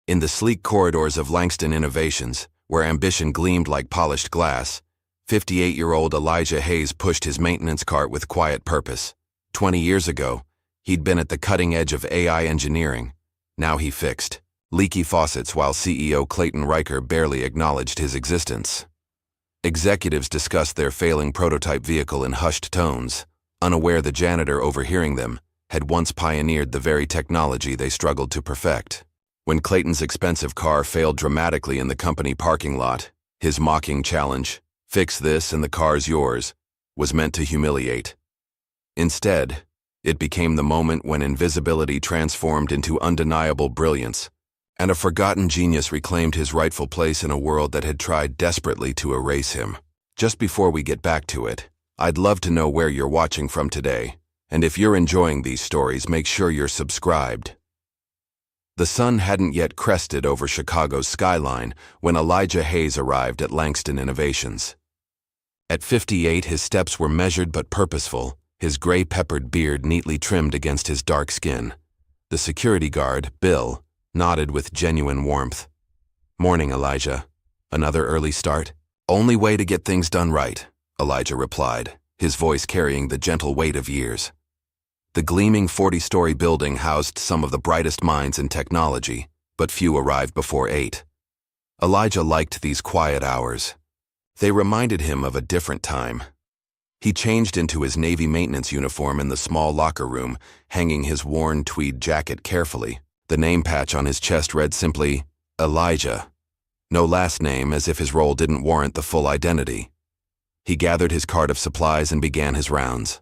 In the sleek corridors of Langston Innovations, where ambition gleamed like polished glass, 58-year-old Elijah Hayes pushed his maintenance cart with quiet purpose. 20 years ago, he'd been at the cutting edge of AI engineering. Now he fixed leaky faucets while CEO Clayton Ryker barely acknowledged his existence. Executives discussed their failing prototype vehicle in hushed tones, unaware the janitor overhearing them had once pioneered the very technology they struggled to perfect. When Clayton's expensive car failed dramatically in the company parking lot, his mocking challenge, "Fix this and the car's yours," was meant to humiliate. Instead, it became the moment when invisibility transformed into undeniable brilliance, and a forgotten genius reclaimed his rightful place in a world that had tried desperately to erase him. Just before we get back to it, I'd love to know where you're watching from today, and if you're enjoying these stories, make sure you're subscribed. The sun hadn't yet crested over Chicago's skyline when Elijah Hayes arrived at Langston Innovations. At 58, his steps were measured but purposeful, his gray-peppered beard neatly trimmed against his dark skin. The security guard, Bill, nodded with genuine warmth. "Morning, Elijah. Another early start?" "Only way to get things done right," Elijah replied, his voice carrying the gentle weight of years. The gleaming 40-story building housed some of the brightest minds in technology, but few arrived before 8. Elijah liked these quiet hours. They reminded him of a different time. He changed into his Navy maintenance uniform in the small locker room, hanging his worn tweed jacket carefully. The name patch on his chest read simply, Elijah. No last name, as if his role didn't warrant the full identity. He gathered his cart of supplies and began his rounds.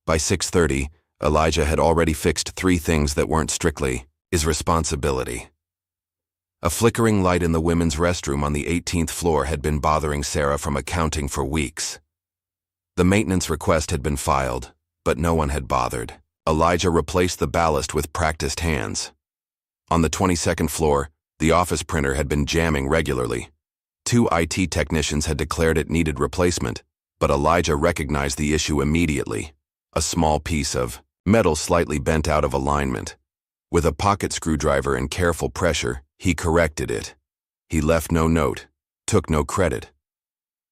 By 6:30, Elijah had already fixed 3 things that weren't strictly his responsibility. A flickering light in the women's restroom on the 18th floor had been bothering Sarah from accounting for weeks. The maintenance request had been filed, but no one had bothered. Elijah replaced the ballast with practiced hands. On the 22nd floor, the office printer had been jamming regularly. 2 IT technicians had declared it needed replacement, but Elijah recognized the issue immediately. A small piece of metal slightly bent out of alignment. With a pocket screwdriver and careful pressure, he corrected it. He left no note, took no credit.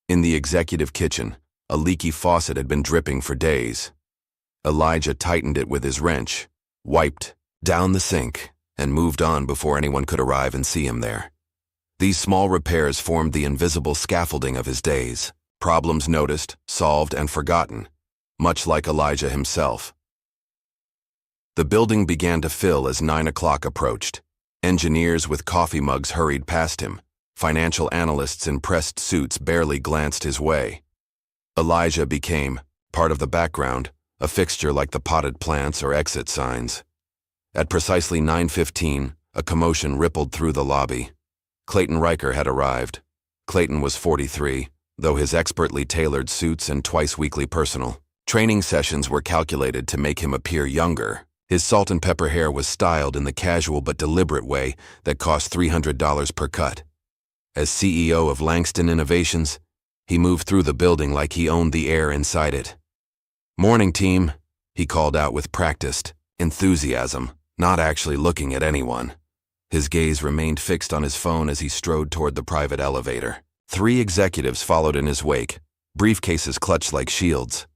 In the executive kitchen, a leaky faucet had been dripping for days. Elijah tightened it with his wrench, wiped down the sink, and moved on before anyone could arrive and see him there. These small repairs formed the invisible scaffolding of his days, problems noticed, solved, and forgotten, much like Elijah himself. The building began to fill as 9 o'clock approached. Engineers with coffee mugs hurried past him. Financial analysts in pressed suits barely glanced his way. Elijah became part of the background, a fixture like the potted plants or exit signs. At precisely 9:15, a commotion rippled through the lobby. Clayton Ryker had arrived. Clayton was 43, though his expertly tailored suits and twice-weekly personal training sessions were calculated to make him appear younger. His salt and pepper hair was styled in the casual but deliberate way that cost $300 per cut. As CEO of Langston Innovations, he moved through the building like he owned the air inside it. "Morning, team," he called out with practiced enthusiasm, not actually looking at anyone. His gaze remained fixed on his phone as he strode toward the private elevator. 3 executives followed in his wake, briefcases clutched like shields.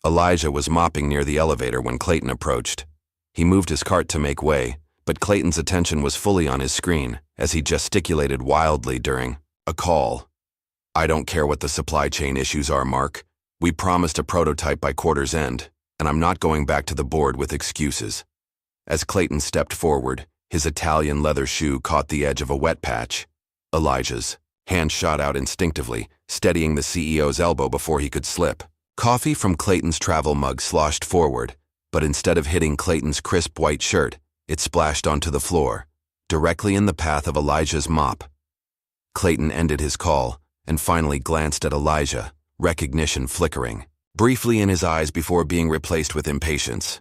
Elijah was mopping near the elevator when Clayton approached. He moved his cart to make way, but Clayton's attention was fully on his screen as he gesticulated wildly during a call. "I don't care what the supply chain issues are, Mark. We promised a prototype by quarter's end, and I'm not going back to the board with excuses." As Clayton stepped forward, his Italian leather shoe caught the edge of a wet patch. Elijah's hand shot out instinctively, steadying the CEO's elbow before he could slip. Coffee from Clayton's travel mug sloshed forward, but instead of hitting Clayton's crisp white shirt, it splashed onto the floor, directly in the path of Elijah's mop. Clayton ended his call and finally glanced at Elijah, recognition flickering briefly in his eyes before being replaced with impatience.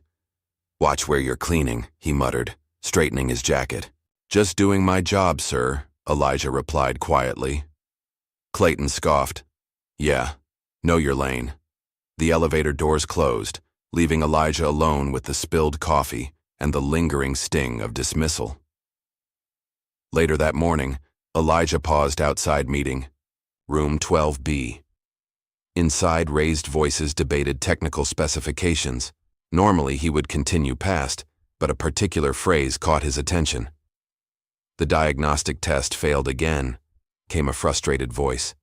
"Watch where you're cleaning," he muttered, straightening his jacket. "Just doing my job, sir," Elijah replied quietly. Clayton scoffed. "Yeah, know your lane." The elevator doors closed, leaving Elijah alone with the spilled coffee and the lingering sting of dismissal. Later that morning, Elijah paused outside meeting, room 12B. Inside, raised voices debated technical specifications. Normally, he would continue past, but a particular phrase caught his attention. "The diagnostic test failed again," came a frustrated voice.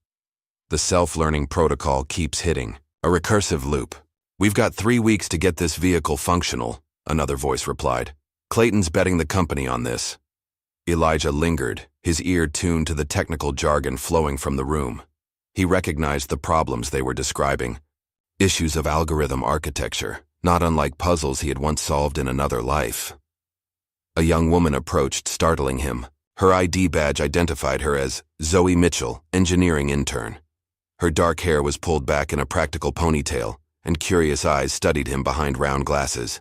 "The self-learning protocol keeps hitting. A recursive loop. We've got 3 weeks to get this vehicle functional," another voice replied. "Clayton's betting the company on this." Elijah lingered, his ear tuned to the technical jargon flowing from the room. He recognized the problems they were describing. Issues of algorithm architecture, not unlike puzzles he had once solved in another life. A young woman approached, startling him. Her ID badge identified her as Zoe Mitchell, engineering intern. Her dark hair was pulled back in a practical ponytail, and curious eyes studied him behind round glasses.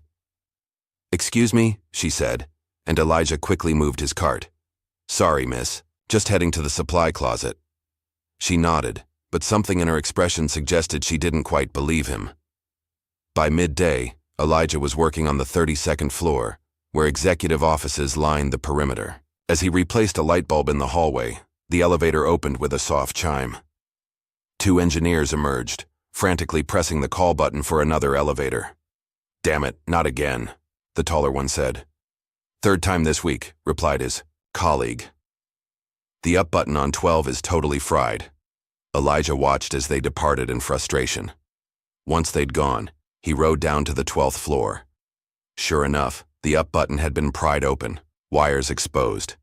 "Excuse me," she said, and Elijah quickly moved his cart. "Sorry, miss. Just heading to the supply closet." She nodded, but something in her expression suggested she didn't quite believe him. By midday, Elijah was working on the 32nd floor, where executive offices lined the perimeter. As he replaced a light bulb in the hallway, the elevator opened with a soft chime. 2 engineers emerged, frantically pressing the call button for another elevator. "Damn it, not again," the taller one said. "Third time this week," replied his colleague. "The up button on 12 is totally fried." Elijah watched as they departed in frustration. Once they'd gone, he rode down to the 12th floor. Sure enough, the up button had been pried open, wires exposed.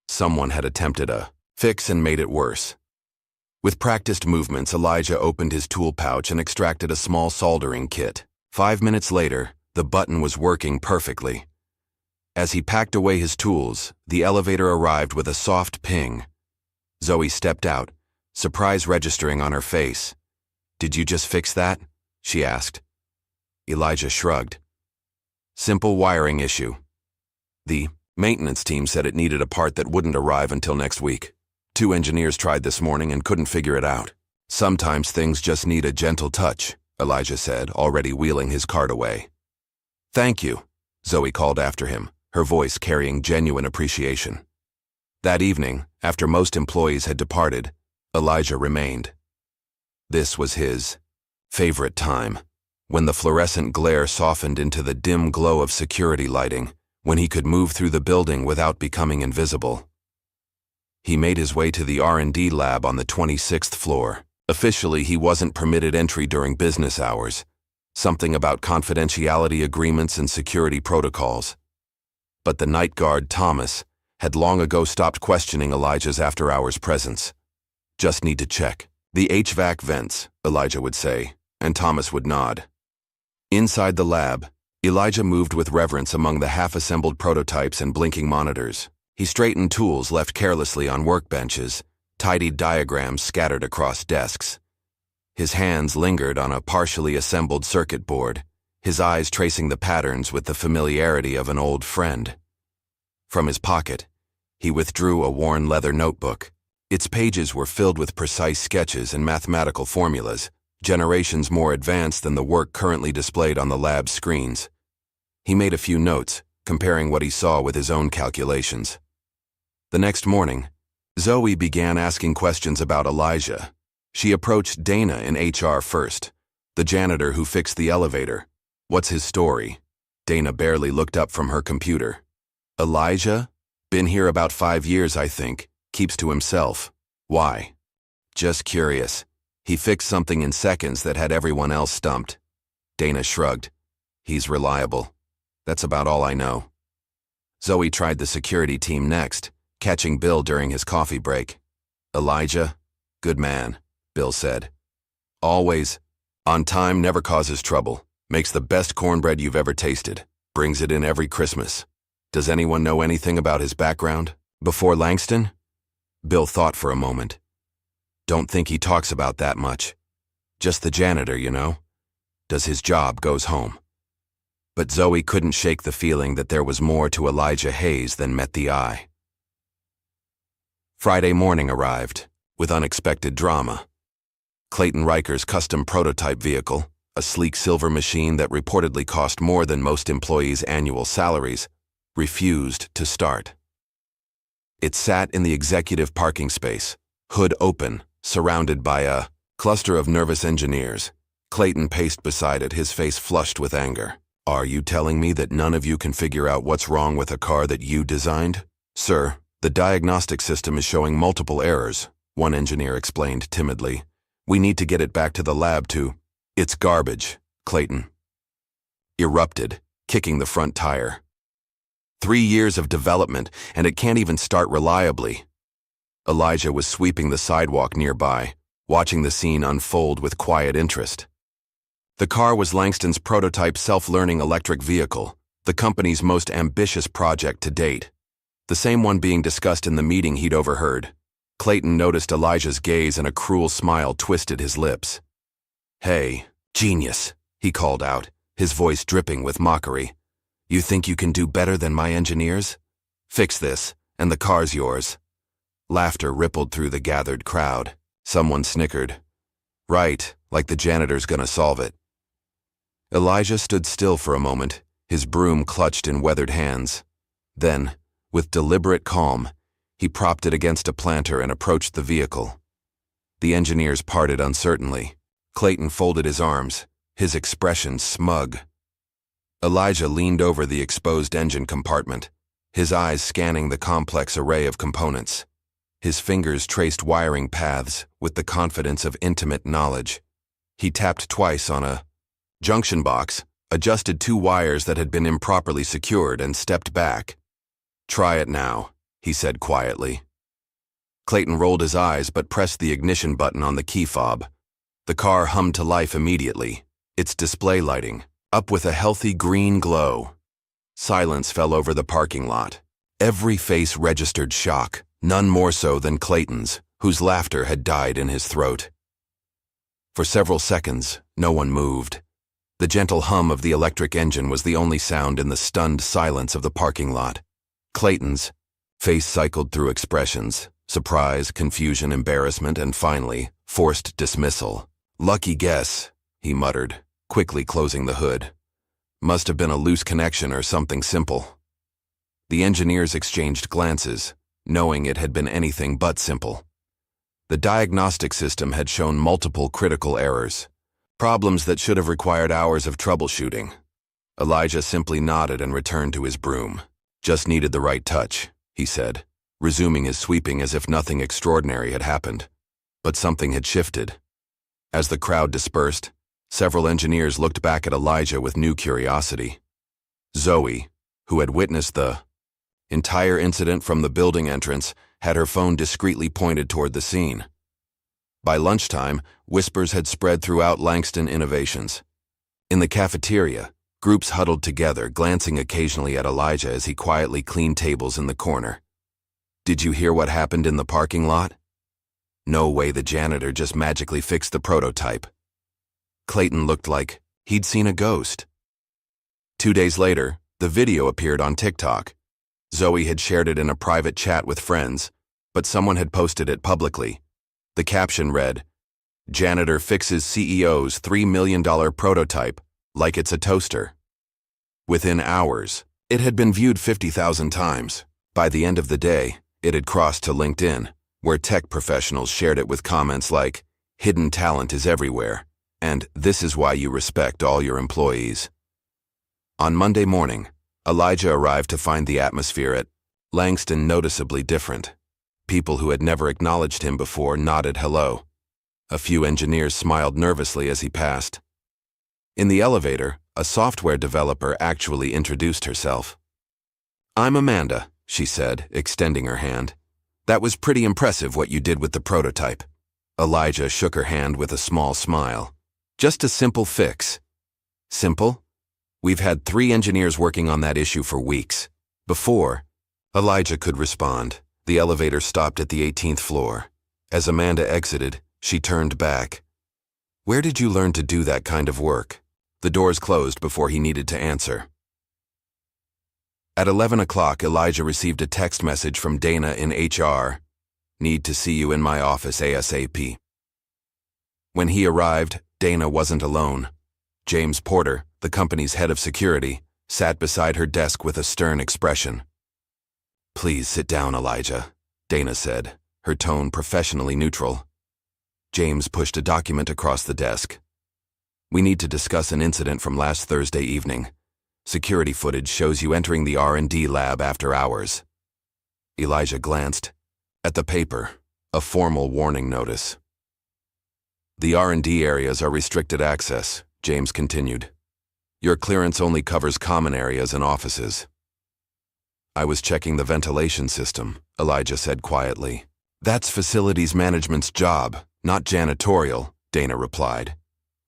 Someone had attempted a fix and made it worse. With practiced movements, Elijah opened his tool pouch and extracted a small soldering kit. 5 minutes later, the button was working perfectly. As he packed away his tools, the elevator arrived with a soft ping. Zoe stepped out, surprise registering on her face. "Did you just fix that?" she asked. Elijah shrugged. "Simple wiring issue. The maintenance team said it needed a part that wouldn't arrive until next week. 2 engineers tried this morning and couldn't figure it out. Sometimes things just need a gentle touch," Elijah said, already wheeling his cart away. "Thank you," Zoe called after him, her voice carrying genuine appreciation. That evening, after most employees had departed, Elijah remained. This was his favorite time, when the fluorescent glare softened into the dim glow of security lighting, when he could move through the building without becoming invisible. He made his way to the R&D lab on the 26th floor. Officially, he wasn't permitted entry during business hours, something about confidentiality agreements and security protocols. But the night guard, Thomas, had long ago stopped questioning Elijah's after-hours presence. "Just need to check the HVAC vents," Elijah would say, and Thomas would nod. Inside the lab, Elijah moved with reverence among the half-assembled prototypes and blinking monitors. He straightened tools left carelessly on workbenches, tidied diagrams scattered across desks. His hands lingered on a partially assembled circuit board, his eyes tracing the patterns with the familiarity of an old friend. From his pocket, he withdrew a worn leather notebook. Its pages were filled with precise sketches and mathematical formulas, generations more advanced than the work currently displayed on the lab's screens. He made a few notes, comparing what he saw with his own calculations. The next morning, Zoe began asking questions about Elijah. She approached Dana in HR first, the janitor who fixed the elevator. "What's his story?" Dana barely looked up from her computer. "Elijah? Been here about 5 years, I think. Keeps to himself. Why?" "Just curious. He fixed something in seconds that had everyone else stumped." Dana shrugged. "He's reliable. That's about all I know." Zoe tried the security team next, catching Bill during his coffee break. "Elijah? Good man," Bill said. "Always on time, never causes trouble. Makes the best cornbread you've ever tasted. Brings it in every Christmas. Does anyone know anything about his background? Before Langston?" Bill thought for a moment. "Don't think he talks about that much. Just the janitor, you know. Does his job, goes home." But Zoe couldn't shake the feeling that there was more to Elijah Hayes than met the eye. Friday morning arrived, with unexpected drama. Clayton Ryker's custom prototype vehicle, a sleek silver machine that reportedly cost more than most employees' annual salaries, refused to start. It sat in the executive parking space, hood open, surrounded by a cluster of nervous engineers. Clayton paced beside it, his face flushed with anger. "Are you telling me that none of you can figure out what's wrong with a car that you designed?" "Sir, the diagnostic system is showing multiple errors," one engineer explained timidly. "We need to get it back to the lab to—" "It's garbage," Clayton erupted, kicking the front tire. 3 years of development, and it can't even start reliably. Elijah was sweeping the sidewalk nearby, watching the scene unfold with quiet interest. The car was Langston's prototype self-learning electric vehicle, the company's most ambitious project to date. The same one being discussed in the meeting he'd overheard. Clayton noticed Elijah's gaze and a cruel smile twisted his lips. "Hey, genius," he called out, his voice dripping with mockery. "You think you can do better than my engineers? Fix this, and the car's yours." Laughter rippled through the gathered crowd. Someone snickered. "Right, like the janitor's gonna solve it." Elijah stood still for a moment, his broom clutched in weathered hands. Then, with deliberate calm, he propped it against a planter and approached the vehicle. The engineers parted uncertainly. Clayton folded his arms, his expression smug. Elijah leaned over the exposed engine compartment, his eyes scanning the complex array of components. His fingers traced wiring paths with the confidence of intimate knowledge. He tapped twice on a junction box, adjusted 2 wires that had been improperly secured, and stepped back. "Try it now," he said quietly. Clayton rolled his eyes but pressed the ignition button on the key fob. The car hummed to life immediately, its display lighting up with a healthy green glow. Silence fell over the parking lot. Every face registered shock, none more so than Clayton's, whose laughter had died in his throat. For several seconds, no one moved. The gentle hum of the electric engine was the only sound in the stunned silence of the parking lot. Clayton's face cycled through expressions: surprise, confusion, embarrassment, and finally, forced dismissal. "Lucky guess," he muttered, quickly closing the hood. "Must have been a loose connection or something simple." The engineers exchanged glances, knowing it had been anything but simple. The diagnostic system had shown multiple critical errors, problems that should have required hours of troubleshooting. Elijah simply nodded and returned to his broom. "Just needed the right touch," he said, resuming his sweeping as if nothing extraordinary had happened. But something had shifted. As the crowd dispersed, several engineers looked back at Elijah with new curiosity. Zoe, who had witnessed the entire incident from the building entrance, had her phone discreetly pointed toward the scene. By lunchtime, whispers had spread throughout Langston Innovations. In the cafeteria, groups huddled together, glancing occasionally at Elijah as he quietly cleaned tables in the corner. "Did you hear what happened in the parking lot? No way the janitor just magically fixed the prototype." Clayton looked like he'd seen a ghost. 2 days later, the video appeared on TikTok. Zoe had shared it in a private chat with friends, but someone had posted it publicly. The caption read, "Janitor fixes CEO's $3 million prototype like it's a toaster." Within hours, it had been viewed 50,000 times. By the end of the day, it had crossed to LinkedIn, where tech professionals shared it with comments like, "Hidden talent is everywhere," and "This is why you respect all your employees." On Monday morning, Elijah arrived to find the atmosphere at Langston noticeably different. People who had never acknowledged him before nodded hello. A few engineers smiled nervously as he passed. In the elevator, a software developer actually introduced herself. "I'm Amanda," she said, extending her hand. "That was pretty impressive what you did with the prototype." Elijah shook her hand with a small smile. "Just a simple fix." "Simple? We've had 3 engineers working on that issue for weeks." Before Elijah could respond, the elevator stopped at the 18th floor. As Amanda exited, she turned back. "Where did you learn to do that kind of work?" The doors closed before he needed to answer. At 11 o'clock, Elijah received a text message from Dana in HR. "Need to see you in my office ASAP." When he arrived, Dana wasn't alone. James Porter, the company's head of security, sat beside her desk with a stern expression. Please sit down, Elijah, Dana said, her tone professionally neutral. James pushed a document across the desk. We need to discuss an incident from last Thursday evening. Security footage shows you entering the R&D lab after hours. Elijah glanced at the paper, a formal warning notice. The R&D areas are restricted access, James continued. Your clearance only covers common areas and offices. I was checking the ventilation system, Elijah said quietly. That's facilities management's job, not janitorial, Dana replied.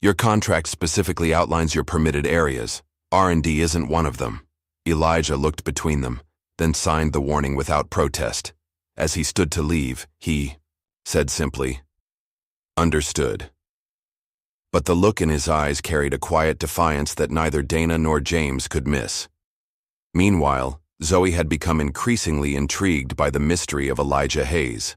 Your contract specifically outlines your permitted areas. R&D isn't one of them. Elijah looked between them, then signed the warning without protest. As he stood to leave, he said simply, "Understood." But the look in his eyes carried a quiet defiance that neither Dana nor James could miss. Meanwhile, Zoe had become increasingly intrigued by the mystery of Elijah Hayes.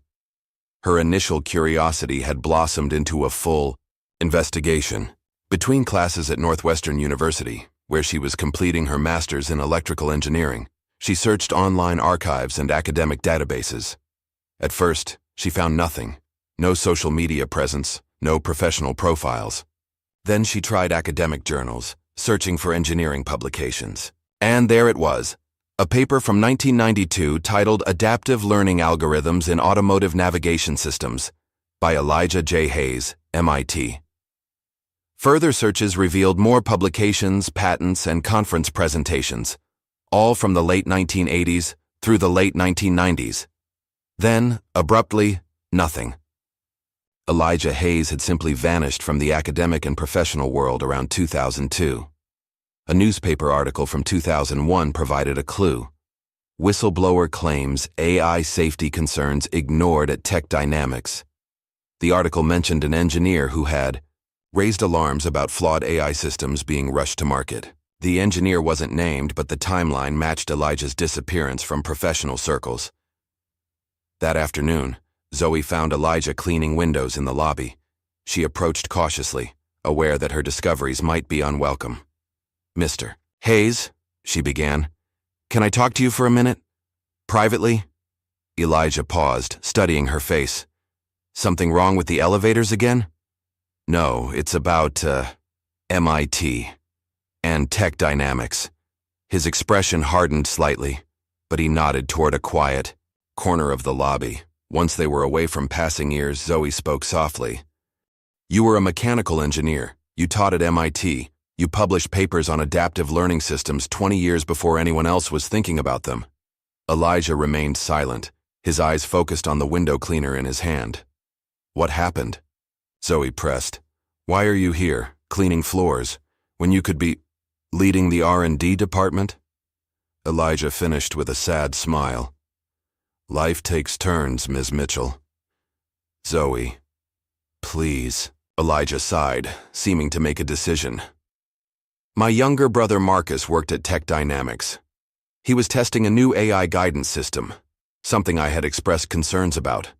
Her initial curiosity had blossomed into a full investigation. Between classes at Northwestern University, where she was completing her master's in electrical engineering, she searched online archives and academic databases. At first, she found nothing. No social media presence, no professional profiles. Then she tried academic journals, searching for engineering publications. And there it was, a paper from 1992 titled Adaptive Learning Algorithms in Automotive Navigation Systems by Elijah J. Hayes, MIT. Further searches revealed more publications, patents, and conference presentations, all from the late 1980s through the late 1990s. Then, abruptly, nothing. Elijah Hayes had simply vanished from the academic and professional world around 2002. A newspaper article from 2001 provided a clue. Whistleblower claims AI safety concerns ignored at Tech Dynamics. The article mentioned an engineer who had raised alarms about flawed AI systems being rushed to market. The engineer wasn't named, but the timeline matched Elijah's disappearance from professional circles. That afternoon, Zoe found Elijah cleaning windows in the lobby. She approached cautiously, aware that her discoveries might be unwelcome. "Mr. Hayes," she began, "can I talk to you for a minute? Privately?" Elijah paused, studying her face. "Something wrong with the elevators again?" "No, it's about, MIT and Tech Dynamics." His expression hardened slightly, but he nodded toward a quiet corner of the lobby. Once they were away from passing ears, Zoe spoke softly. "You were a mechanical engineer. You taught at MIT. You published papers on adaptive learning systems 20 years before anyone else was thinking about them." Elijah remained silent, his eyes focused on the window cleaner in his hand. "What happened?" Zoe pressed. "Why are you here, cleaning floors, when you could be leading the R&D department?" Elijah finished with a sad smile. "Life takes turns, Ms. Mitchell." "Zoe, please," Elijah sighed, seeming to make a decision. "My younger brother Marcus worked at Tech Dynamics. He was testing a new AI guidance system, something I had expressed concerns about.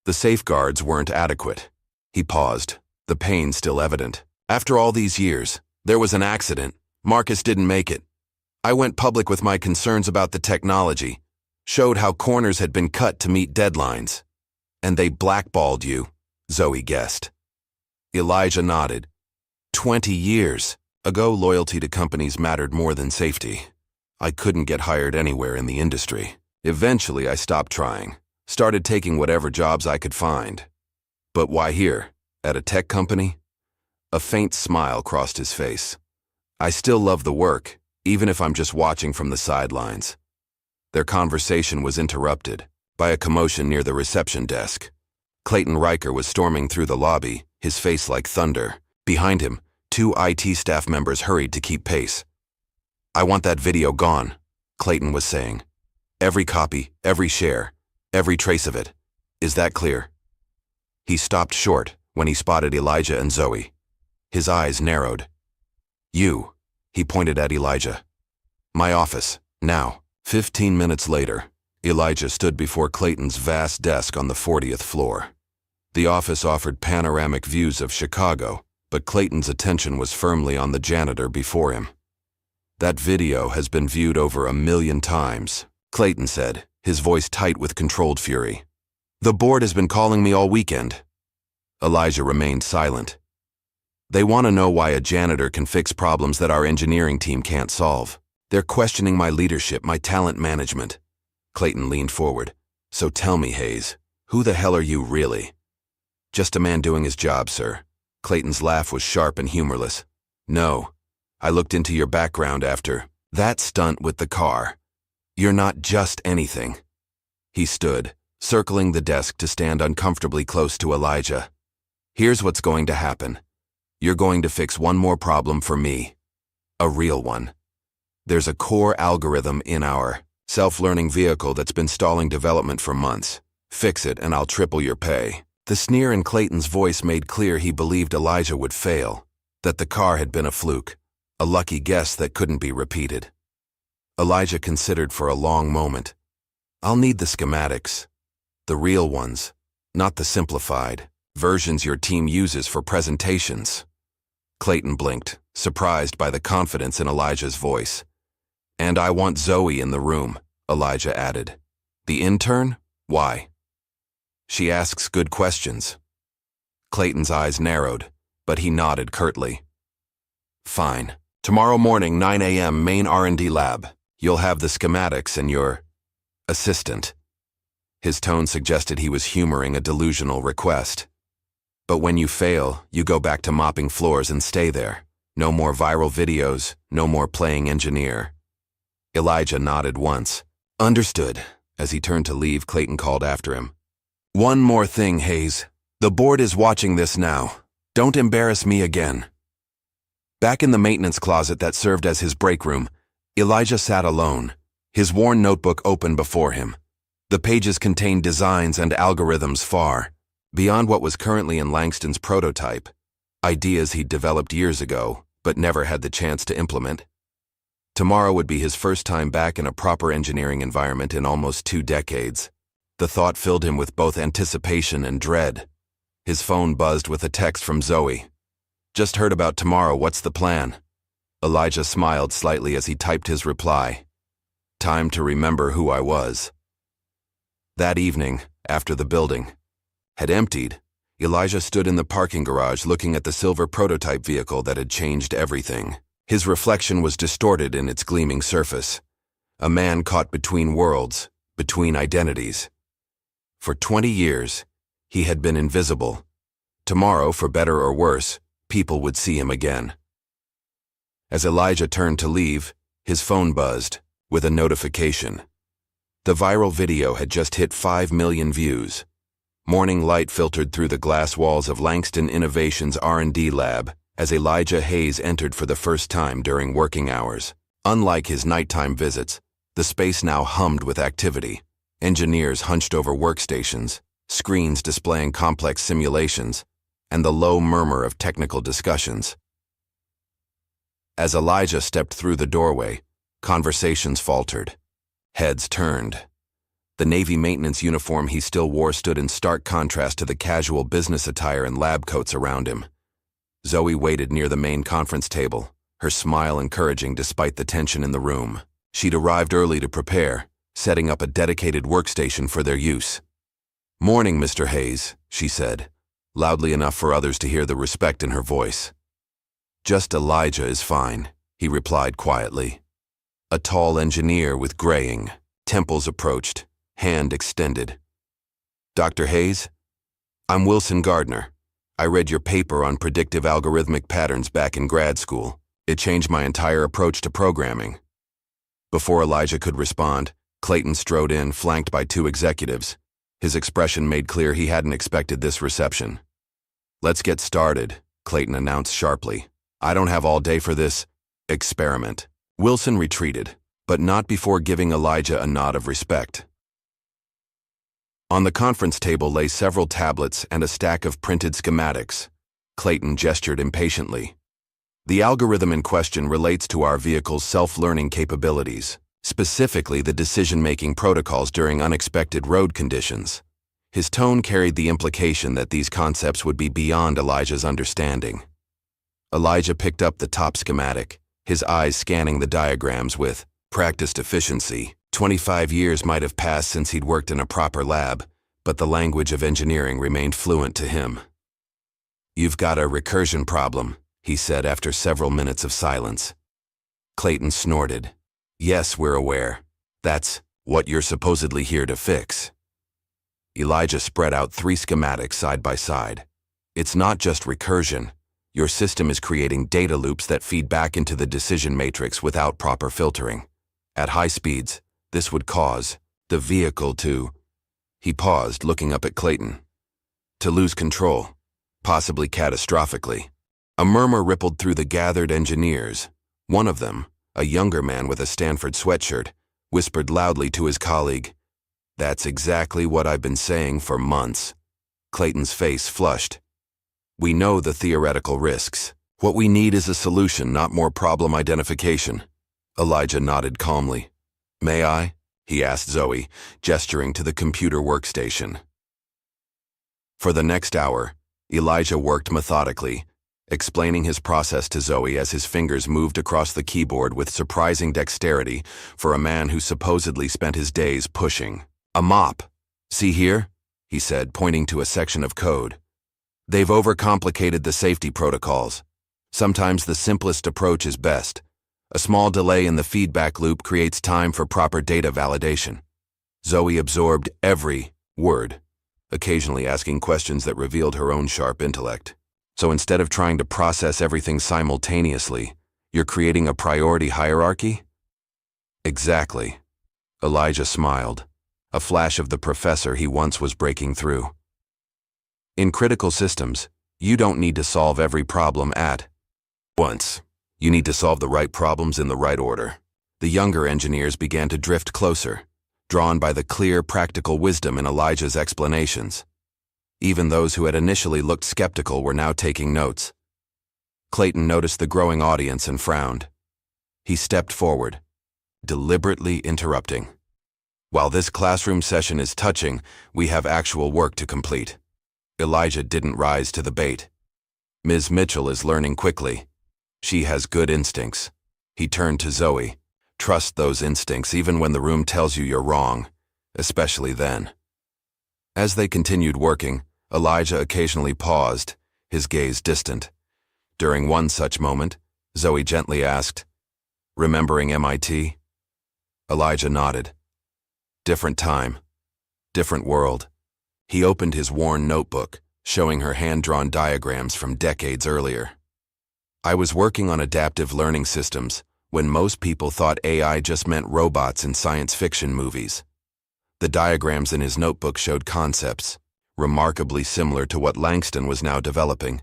The safeguards weren't adequate." He paused, the pain still evident. "After all these years, there was an accident. Marcus didn't make it. I went public with my concerns about the technology, showed how corners had been cut to meet deadlines. And they blackballed you," Zoe guessed. Elijah nodded. 20 years ago, loyalty to companies mattered more than safety. I couldn't get hired anywhere in the industry. Eventually, I stopped trying, started taking whatever jobs I could find. But why here, at a tech company? A faint smile crossed his face. "I still love the work, even if I'm just watching from the sidelines." Their conversation was interrupted by a commotion near the reception desk. Clayton Ryker was storming through the lobby, his face like thunder. Behind him, 2 IT staff members hurried to keep pace. "I want that video gone," Clayton was saying. "Every copy, every share, every trace of it. Is that clear?" He stopped short when he spotted Elijah and Zoe. His eyes narrowed. "You," he pointed at Elijah. "My office, now." 15 minutes later, Elijah stood before Clayton's vast desk on the 40th floor. The office offered panoramic views of Chicago, but Clayton's attention was firmly on the janitor before him. "That video has been viewed over 1 million times," Clayton said, his voice tight with controlled fury. "The board has been calling me all weekend." Elijah remained silent. "They want to know why a janitor can fix problems that our engineering team can't solve. They're questioning my leadership, my talent management." Clayton leaned forward. "So tell me, Hayes, who the hell are you really?" "Just a man doing his job, sir." Clayton's laugh was sharp and humorless. "No, I looked into your background after that stunt with the car. You're not just anything." He stood, circling the desk to stand uncomfortably close to Elijah. "Here's what's going to happen. You're going to fix one more problem for me. A real one. There's a core algorithm in our self-learning vehicle that's been stalling development for months. Fix it and I'll triple your pay." The sneer in Clayton's voice made clear he believed Elijah would fail, that the car had been a fluke, a lucky guess that couldn't be repeated. Elijah considered for a long moment. "I'll need the schematics. The real ones, not the simplified versions your team uses for presentations." Clayton blinked, surprised by the confidence in Elijah's voice. "And I want Zoe in the room," Elijah added. "The intern? Why?" "She asks good questions." Clayton's eyes narrowed, but he nodded curtly. "Fine. Tomorrow morning, 9 a.m., main R&D lab. You'll have the schematics and your assistant." His tone suggested he was humoring a delusional request. "But when you fail, you go back to mopping floors and stay there. No more viral videos, no more playing engineer." Elijah nodded once. "Understood." As he turned to leave, Clayton called after him. "One more thing, Hayes. The board is watching this now. Don't embarrass me again." Back in the maintenance closet that served as his break room, Elijah sat alone, his worn notebook open before him. The pages contained designs and algorithms far beyond what was currently in Langston's prototype, ideas he'd developed years ago but never had the chance to implement. Tomorrow would be his first time back in a proper engineering environment in almost 2 decades. The thought filled him with both anticipation and dread. His phone buzzed with a text from Zoe. "Just heard about tomorrow, what's the plan?" Elijah smiled slightly as he typed his reply. "Time to remember who I was." That evening, after the building had emptied, Elijah stood in the parking garage looking at the silver prototype vehicle that had changed everything. His reflection was distorted in its gleaming surface. A man caught between worlds, between identities. For 20 years, he had been invisible. Tomorrow, for better or worse, people would see him again. As Elijah turned to leave, his phone buzzed with a notification. The viral video had just hit 5 million views. Morning light filtered through the glass walls of Langston Innovations R&D lab as Elijah Hayes entered for the first time during working hours. Unlike his nighttime visits, the space now hummed with activity. Engineers hunched over workstations, screens displaying complex simulations, and the low murmur of technical discussions. As Elijah stepped through the doorway, conversations faltered. Heads turned. The Navy maintenance uniform he still wore stood in stark contrast to the casual business attire and lab coats around him. Zoe waited near the main conference table, her smile encouraging despite the tension in the room. She'd arrived early to prepare, setting up a dedicated workstation for their use. "Morning, Mr. Hayes," she said, loudly enough for others to hear the respect in her voice. "Just Elijah is fine," he replied quietly. A tall engineer with graying temples approached, hand extended. "Dr. Hayes? I'm Wilson Gardner. I read your paper on predictive algorithmic patterns back in grad school. It changed my entire approach to programming." Before Elijah could respond, Clayton strode in, flanked by 2 executives. His expression made clear he hadn't expected this reception. "Let's get started," Clayton announced sharply. "I don't have all day for this experiment." Wilson retreated, but not before giving Elijah a nod of respect. On the conference table lay several tablets and a stack of printed schematics. Clayton gestured impatiently. "The algorithm in question relates to our vehicle's self-learning capabilities, specifically the decision-making protocols during unexpected road conditions." His tone carried the implication that these concepts would be beyond Elijah's understanding. Elijah picked up the top schematic, his eyes scanning the diagrams with practiced efficiency. 25 years might have passed since he'd worked in a proper lab, but the language of engineering remained fluent to him. "You've got a recursion problem," he said after several minutes of silence. Clayton snorted. "Yes, we're aware. That's what you're supposedly here to fix." Elijah spread out 3 schematics side by side. "It's not just recursion. Your system is creating data loops that feed back into the decision matrix without proper filtering. At high speeds, this would cause the vehicle to—" He paused, looking up at Clayton. "To lose control, possibly catastrophically." A murmur rippled through the gathered engineers. One of them, a younger man with a Stanford sweatshirt, whispered loudly to his colleague, "That's exactly what I've been saying for months." Clayton's face flushed. "We know the theoretical risks. What we need is a solution, not more problem identification." Elijah nodded calmly. "May I?" he asked Zoe, gesturing to the computer workstation. For the next hour, Elijah worked methodically, explaining his process to Zoe as his fingers moved across the keyboard with surprising dexterity for a man who supposedly spent his days pushing a mop. "See here?" he said, pointing to a section of code. "They've overcomplicated the safety protocols. Sometimes the simplest approach is best. A small delay in the feedback loop creates time for proper data validation." Zoe absorbed every word, occasionally asking questions that revealed her own sharp intellect. "So instead of trying to process everything simultaneously, you're creating a priority hierarchy?" "Exactly." Elijah smiled, a flash of the professor he once was breaking through. "In critical systems, you don't need to solve every problem at once. You need to solve the right problems in the right order." The younger engineers began to drift closer, drawn by the clear, practical wisdom in Elijah's explanations. Even those who had initially looked skeptical were now taking notes. Clayton noticed the growing audience and frowned. He stepped forward, deliberately interrupting. "While this classroom session is touching, we have actual work to complete." Elijah didn't rise to the bait. "Ms. Mitchell is learning quickly. She has good instincts." He turned to Zoe. "Trust those instincts even when the room tells you you're wrong, especially then." As they continued working, Elijah occasionally paused, his gaze distant. During one such moment, Zoe gently asked, "Remembering MIT?" Elijah nodded. "Different time, different world." He opened his worn notebook, showing her hand-drawn diagrams from decades earlier. "I was working on adaptive learning systems when most people thought AI just meant robots in science fiction movies." The diagrams in his notebook showed concepts, remarkably similar to what Langston was now developing,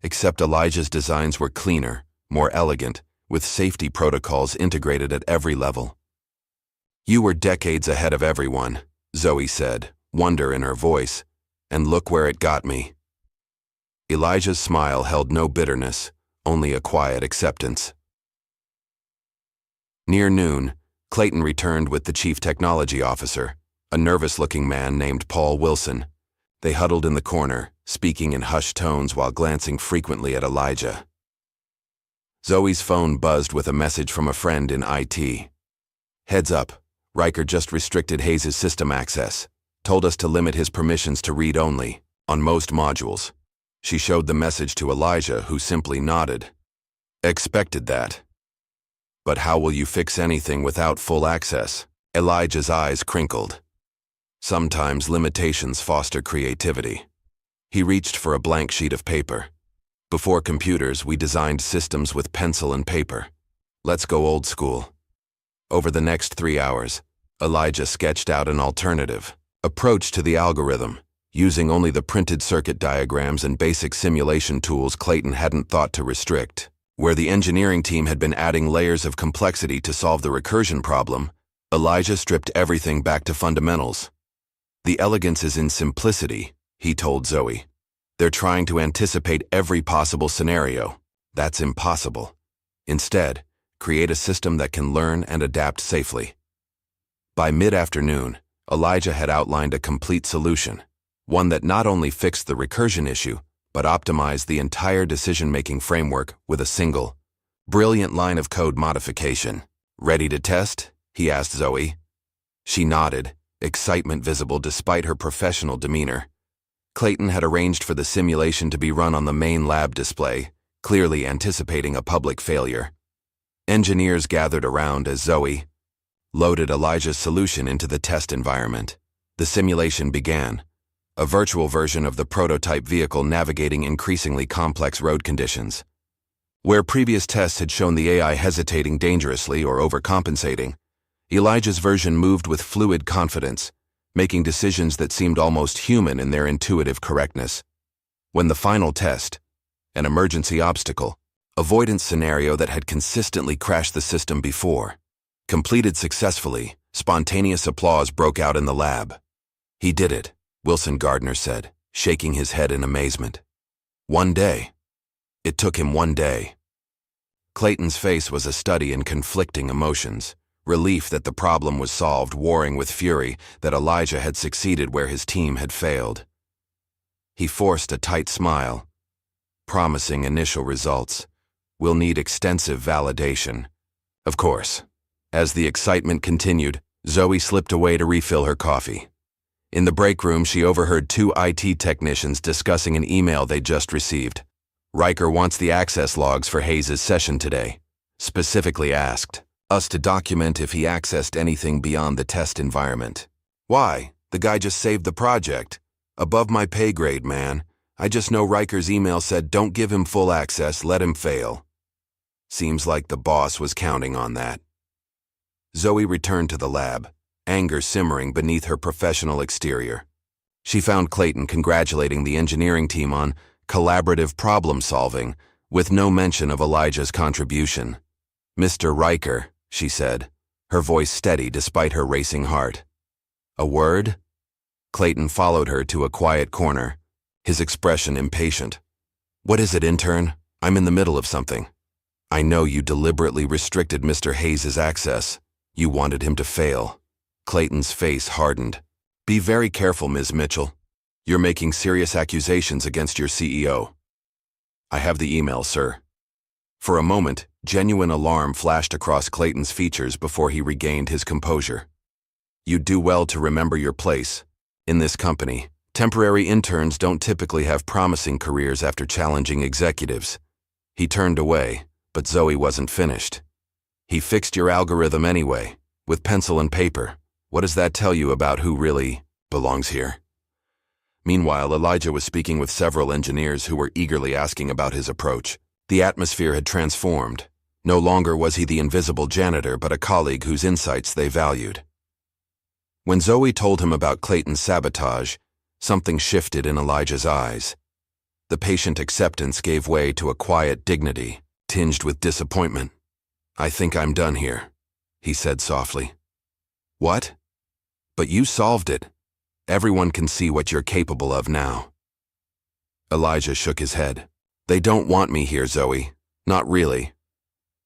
except Elijah's designs were cleaner, more elegant, with safety protocols integrated at every level. "You were decades ahead of everyone," Zoe said, wonder in her voice, "and look where it got me." Elijah's smile held no bitterness, only a quiet acceptance. Near noon, Clayton returned with the chief technology officer, a nervous-looking man named Paul Wilson. They huddled in the corner, speaking in hushed tones while glancing frequently at Elijah. Zoe's phone buzzed with a message from a friend in IT. "Heads up, Ryker just restricted Hayes' system access. Told us to limit his permissions to read-only, on most modules." She showed the message to Elijah, who simply nodded. "Expected that. But how will you fix anything without full access?" Elijah's eyes crinkled. "Sometimes limitations foster creativity." He reached for a blank sheet of paper. "Before computers, we designed systems with pencil and paper. Let's go old school." Over the next 3 hours, Elijah sketched out an alternative approach to the algorithm, using only the printed circuit diagrams and basic simulation tools Clayton hadn't thought to restrict. Where the engineering team had been adding layers of complexity to solve the recursion problem, Elijah stripped everything back to fundamentals. "The elegance is in simplicity," he told Zoe. "They're trying to anticipate every possible scenario. That's impossible. Instead, create a system that can learn and adapt safely." By mid-afternoon, Elijah had outlined a complete solution, one that not only fixed the recursion issue, but optimized the entire decision-making framework with a single, brilliant line of code modification. "Ready to test?" he asked Zoe. She nodded, excitement visible despite her professional demeanor. Clayton had arranged for the simulation to be run on the main lab display, clearly anticipating a public failure. Engineers gathered around as Zoe loaded Elijah's solution into the test environment. The simulation began, a virtual version of the prototype vehicle navigating increasingly complex road conditions. Where previous tests had shown the AI hesitating dangerously or overcompensating, Elijah's version moved with fluid confidence, making decisions that seemed almost human in their intuitive correctness. When the final test, an emergency obstacle, avoidance scenario that had consistently crashed the system before, completed successfully, spontaneous applause broke out in the lab. "He did it," Wilson Gardner said, shaking his head in amazement. "One day. It took him one day." Clayton's face was a study in conflicting emotions, relief that the problem was solved warring with fury that Elijah had succeeded where his team had failed. He forced a tight smile. "Promising initial results. We'll need extensive validation." Of course. As the excitement continued, Zoe slipped away to refill her coffee. In the break room, she overheard two IT technicians discussing an email they'd just received. Ryker wants the access logs for Hayes' session today. Specifically asked us to document if he accessed anything beyond the test environment. Why? The guy just saved the project. Above my pay grade, man. I just know Ryker's email said don't give him full access, let him fail. Seems like the boss was counting on that. Zoe returned to the lab, anger simmering beneath her professional exterior. She found Clayton congratulating the engineering team on collaborative problem-solving, with no mention of Elijah's contribution. "Mr. Ryker," she said, her voice steady despite her racing heart. "A word?" Clayton followed her to a quiet corner, his expression impatient. "What is it, intern? I'm in the middle of something." "I know you deliberately restricted Mr. Hayes' access. You wanted him to fail." Clayton's face hardened. "Be very careful, Ms. Mitchell. You're making serious accusations against your CEO." "I have the email, sir." For a moment, genuine alarm flashed across Clayton's features before he regained his composure. "You'd do well to remember your place. In this company, temporary interns don't typically have promising careers after challenging executives." He turned away, but Zoe wasn't finished. "He fixed your algorithm anyway, with pencil and paper. What does that tell you about who really belongs here?" Meanwhile, Elijah was speaking with several engineers who were eagerly asking about his approach. The atmosphere had transformed. No longer was he the invisible janitor, but a colleague whose insights they valued. When Zoe told him about Clayton's sabotage, something shifted in Elijah's eyes. The patient acceptance gave way to a quiet dignity, tinged with disappointment. "I think I'm done here," he said softly. "What? But you solved it. Everyone can see what you're capable of now." Elijah shook his head. "They don't want me here, Zoe. Not really."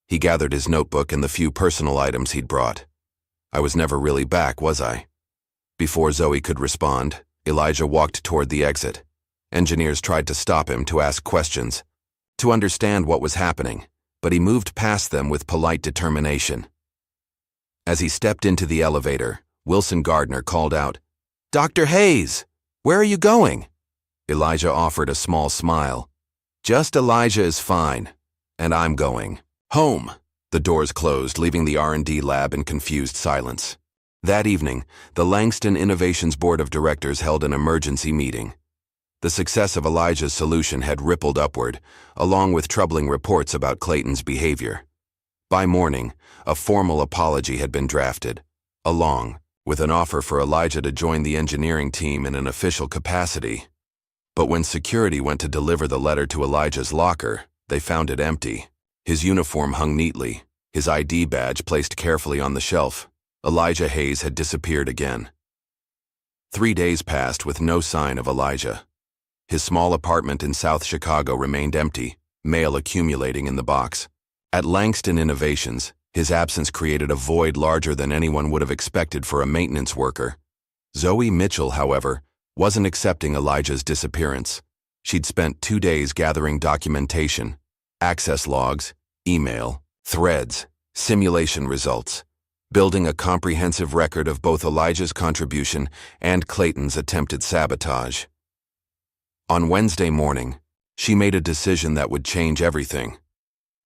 He gathered his notebook and the few personal items he'd brought. "I was never really back, was I?" Before Zoe could respond, Elijah walked toward the exit. Engineers tried to stop him to ask questions, to understand what was happening, but he moved past them with polite determination. As he stepped into the elevator, Wilson Gardner called out, "Dr. Hayes, where are you going?" Elijah offered a small smile. "Just Elijah is fine, and I'm going home." The doors closed, leaving the R&D lab in confused silence. That evening, the Langston Innovations Board of Directors held an emergency meeting. The success of Elijah's solution had rippled upward, along with troubling reports about Clayton's behavior. By morning, a formal apology had been drafted, along with an offer for Elijah to join the engineering team in an official capacity. But when security went to deliver the letter to Elijah's locker, they found it empty. His uniform hung neatly, his ID badge placed carefully on the shelf. Elijah Hayes had disappeared again. 3 days passed with no sign of Elijah. His small apartment in South Chicago remained empty, mail accumulating in the box. At Langston Innovations, his absence created a void larger than anyone would have expected for a maintenance worker. Zoe Mitchell, however, wasn't accepting Elijah's disappearance. She'd spent 2 days gathering documentation, access logs, email, threads, simulation results. building a comprehensive record of both Elijah's contribution and Clayton's attempted sabotage. On Wednesday morning, she made a decision that would change everything.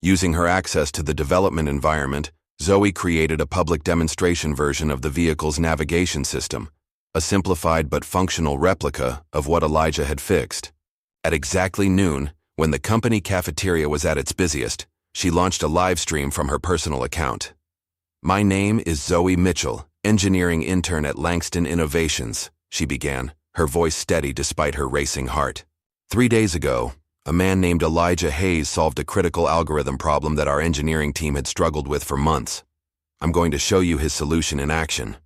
Using her access to the development environment, Zoe created a public demonstration version of the vehicle's navigation system, a simplified but functional replica of what Elijah had fixed. At exactly noon, when the company cafeteria was at its busiest, she launched a live stream from her personal account. "My name is Zoe Mitchell, engineering intern at Langston Innovations," she began, her voice steady despite her racing heart. "3 days ago, a man named Elijah Hayes solved a critical algorithm problem that our engineering team had struggled with for months. I'm going to show you his solution in action."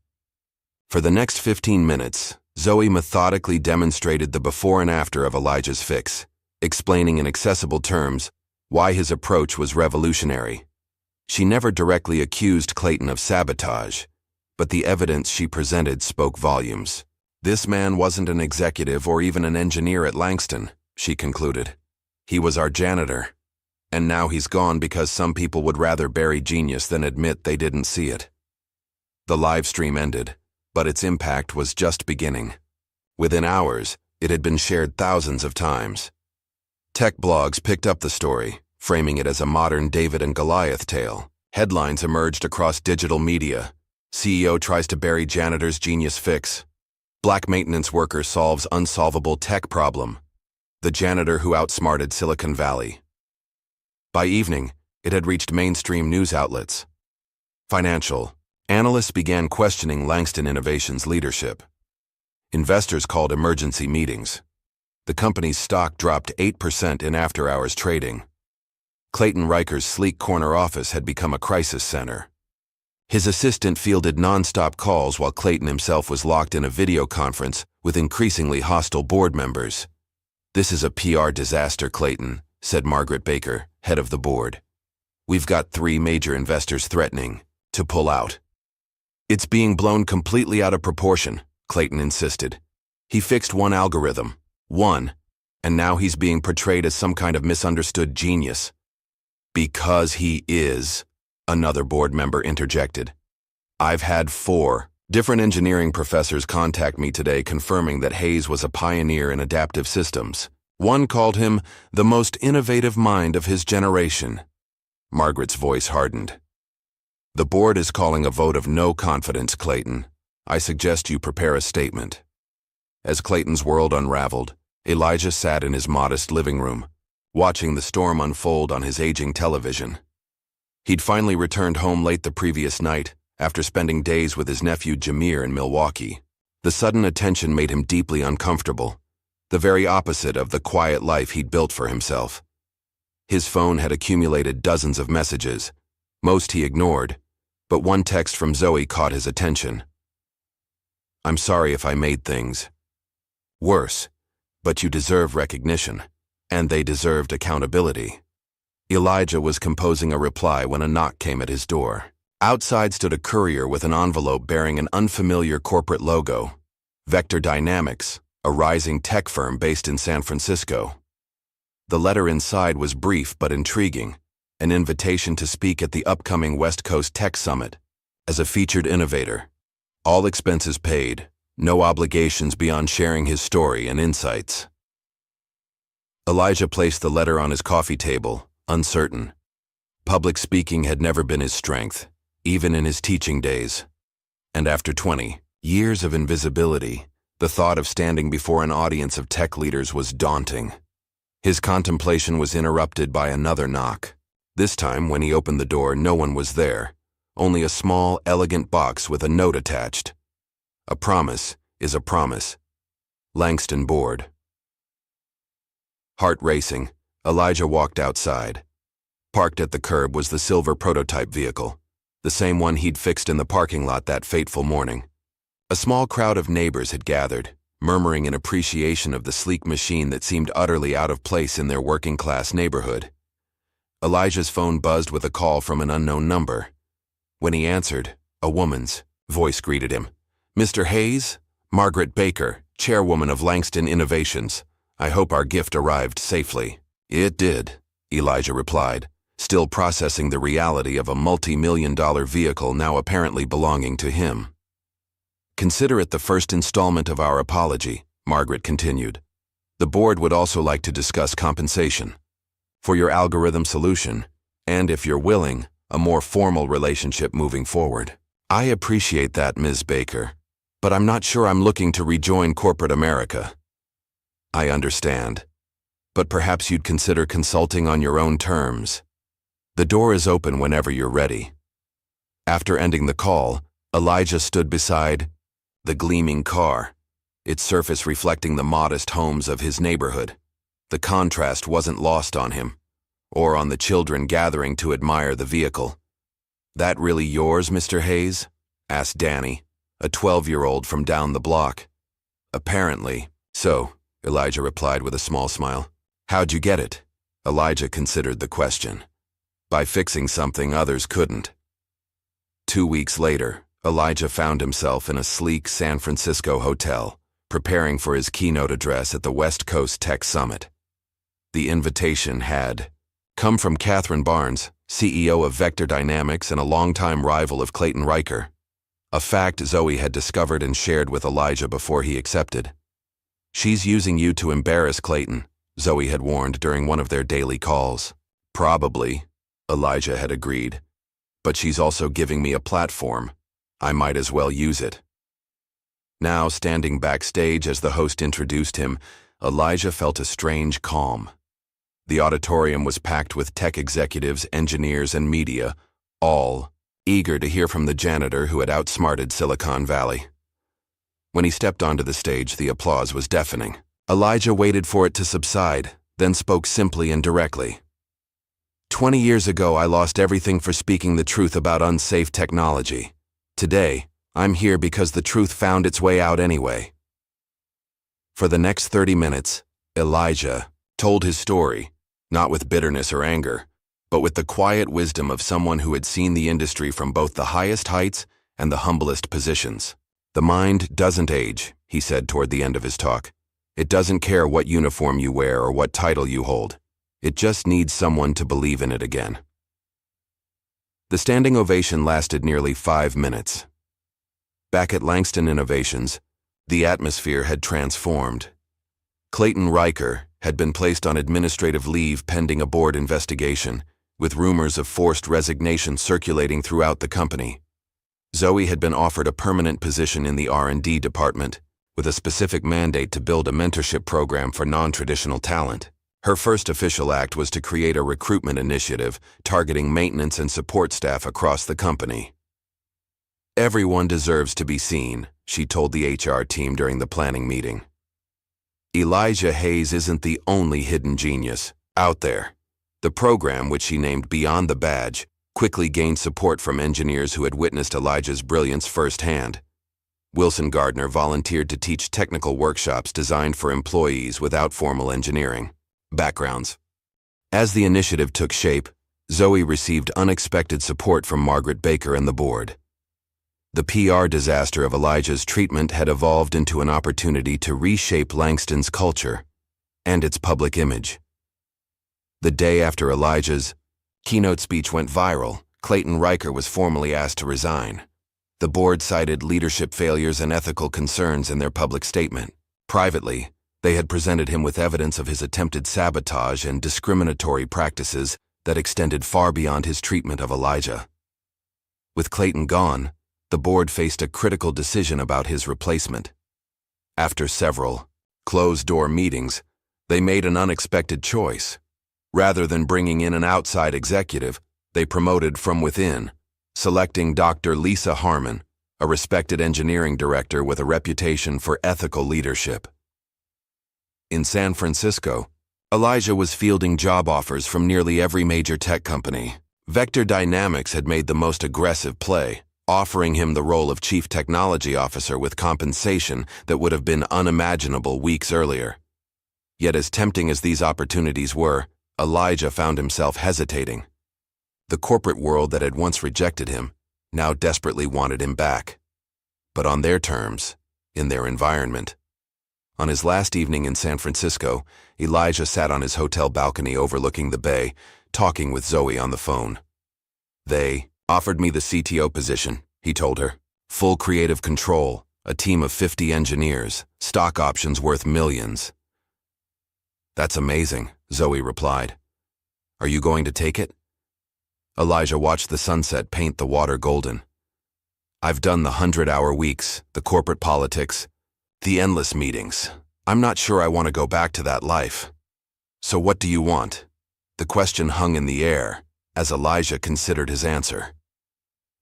For the next 15 minutes, Zoe methodically demonstrated the before and after of Elijah's fix, explaining in accessible terms why his approach was revolutionary. She never directly accused Clayton of sabotage, but the evidence she presented spoke volumes. "This man wasn't an executive or even an engineer at Langston," she concluded. "He was our janitor. And now he's gone because some people would rather bury genius than admit they didn't see it." The live stream ended, but its impact was just beginning. Within hours, it had been shared thousands of times. Tech blogs picked up the story, framing it as a modern David and Goliath tale. Headlines emerged across digital media. "CEO tries to bury janitor's genius fix." "Black maintenance worker solves unsolvable tech problem." "The janitor who outsmarted Silicon Valley." By evening, it had reached mainstream news outlets. Financial analysts began questioning Langston Innovations' leadership. Investors called emergency meetings. The company's stock dropped 8% in after-hours trading. Clayton Ryker's sleek corner office had become a crisis center. His assistant fielded non-stop calls while Clayton himself was locked in a video conference with increasingly hostile board members. "This is a PR disaster, Clayton," said Margaret Baker, head of the board. "We've got 3 major investors threatening to pull out." "It's being blown completely out of proportion," Clayton insisted. "He fixed one algorithm, and now he's being portrayed as some kind of misunderstood genius." "Because he is," another board member interjected. "I've had 4 different engineering professors contact me today confirming that Hayes was a pioneer in adaptive systems. One called him the most innovative mind of his generation." Margaret's voice hardened. "The board is calling a vote of no confidence, Clayton. I suggest you prepare a statement." As Clayton's world unraveled, Elijah sat in his modest living room, watching the storm unfold on his aging television. He'd finally returned home late the previous night, after spending days with his nephew Jameer in Milwaukee. The sudden attention made him deeply uncomfortable, the very opposite of the quiet life he'd built for himself. His phone had accumulated dozens of messages. Most he ignored, but one text from Zoe caught his attention. "I'm sorry if I made things worse, but you deserve recognition, and they deserved accountability." Elijah was composing a reply when a knock came at his door. Outside stood a courier with an envelope bearing an unfamiliar corporate logo, Vector Dynamics, a rising tech firm based in San Francisco. The letter inside was brief but intriguing, an invitation to speak at the upcoming West Coast Tech Summit as a featured innovator. All expenses paid, no obligations beyond sharing his story and insights. Elijah placed the letter on his coffee table, uncertain. Public speaking had never been his strength, even in his teaching days. And after 20 years of invisibility, the thought of standing before an audience of tech leaders was daunting. His contemplation was interrupted by another knock. This time, when he opened the door, no one was there, only a small, elegant box with a note attached. "A promise is a promise. Langston Board." Heart racing, Elijah walked outside. Parked at the curb was the silver prototype vehicle, the same one he'd fixed in the parking lot that fateful morning. A small crowd of neighbors had gathered, murmuring in appreciation of the sleek machine that seemed utterly out of place in their working-class neighborhood. Elijah's phone buzzed with a call from an unknown number. When he answered, a woman's voice greeted him. "Mr. Hayes? Margaret Baker, chairwoman of Langston Innovations. I hope our gift arrived safely." "It did," Elijah replied, still processing the reality of a multi-million-dollar vehicle now apparently belonging to him. "Consider it the first installment of our apology," Margaret continued. "The board would also like to discuss compensation for your algorithm solution, and if you're willing, a more formal relationship moving forward." "I appreciate that, Ms. Baker, but I'm not sure I'm looking to rejoin corporate America." "I understand, but perhaps you'd consider consulting on your own terms. The door is open whenever you're ready." After ending the call, Elijah stood beside the gleaming car, its surface reflecting the modest homes of his neighborhood. The contrast wasn't lost on him, or on the children gathering to admire the vehicle. "That really yours, Mr. Hayes?" asked Danny, a 12-year-old from down the block. "Apparently so," Elijah replied with a small smile. "How'd you get it?" Elijah considered the question. "By fixing something others couldn't." 2 weeks later, Elijah found himself in a sleek San Francisco hotel, preparing for his keynote address at the West Coast Tech Summit. The invitation had come from Catherine Barnes, CEO of Vector Dynamics and a longtime rival of Clayton Ryker, a fact Zoe had discovered and shared with Elijah before he accepted. "She's using you to embarrass Clayton," Zoe had warned during one of their daily calls. "Probably," Elijah had agreed, "but she's also giving me a platform. I might as well use it." Now, standing backstage as the host introduced him, Elijah felt a strange calm. The auditorium was packed with tech executives, engineers, and media, all eager to hear from the janitor who had outsmarted Silicon Valley. When he stepped onto the stage, the applause was deafening. Elijah waited for it to subside, then spoke simply and directly. 20 years ago, I lost everything for speaking the truth about unsafe technology. Today, I'm here because the truth found its way out anyway." For the next 30 minutes, Elijah told his story, not with bitterness or anger, but with the quiet wisdom of someone who had seen the industry from both the highest heights and the humblest positions. "The mind doesn't age," he said toward the end of his talk. "It doesn't care what uniform you wear or what title you hold. It just needs someone to believe in it again." The standing ovation lasted nearly 5 minutes. Back at Langston Innovations, the atmosphere had transformed. Clayton Ryker had been placed on administrative leave pending a board investigation, with rumors of forced resignation circulating throughout the company. Zoe had been offered a permanent position in the R&D department, with a specific mandate to build a mentorship program for non-traditional talent. Her first official act was to create a recruitment initiative targeting maintenance and support staff across the company. "Everyone deserves to be seen," she told the HR team during the planning meeting. Elijah Hayes isn't the only hidden genius out there. The program, which she named Beyond the Badge, quickly gained support from engineers who had witnessed Elijah's brilliance firsthand. Wilson Gardner volunteered to teach technical workshops designed for employees without formal engineering backgrounds. As the initiative took shape, Zoe received unexpected support from Margaret Baker and the board. The PR disaster of Elijah's treatment had evolved into an opportunity to reshape Langston's culture and its public image. The day after Elijah's keynote speech went viral, Clayton Ryker was formally asked to resign. The board cited leadership failures and ethical concerns in their public statement. Privately, they had presented him with evidence of his attempted sabotage and discriminatory practices that extended far beyond his treatment of Elijah. With Clayton gone, the board faced a critical decision about his replacement. After several closed-door meetings, they made an unexpected choice. Rather than bringing in an outside executive, they promoted from within, selecting Dr. Lisa Harmon, a respected engineering director with a reputation for ethical leadership. In San Francisco, Elijah was fielding job offers from nearly every major tech company. Vector Dynamics had made the most aggressive play, offering him the role of chief technology officer with compensation that would have been unimaginable weeks earlier. Yet as tempting as these opportunities were, Elijah found himself hesitating. The corporate world that had once rejected him now desperately wanted him back, but on their terms, in their environment. On his last evening in San Francisco, Elijah sat on his hotel balcony overlooking the bay, talking with Zoe on the phone. They offered me the CTO position, he told her. Full creative control, a team of 50 engineers, stock options worth millions. That's amazing, Zoe replied. Are you going to take it? Elijah watched the sunset paint the water golden. I've done the 100-hour weeks, the corporate politics, the endless meetings. I'm not sure I want to go back to that life. So what do you want? The question hung in the air as Elijah considered his answer.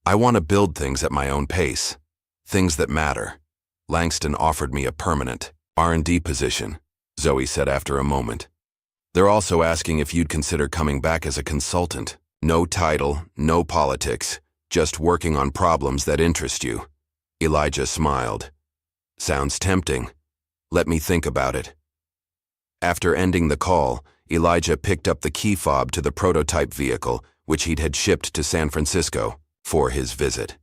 I want to build things at my own pace, things that matter. Langston offered me a permanent R&D position, Zoe said after a moment. They're also asking if you'd consider coming back as a consultant. No title, no politics, just working on problems that interest you. Elijah smiled. Sounds tempting. Let me think about it. After ending the call, Elijah picked up the key fob to the prototype vehicle, which he'd had shipped to San Francisco for his visit.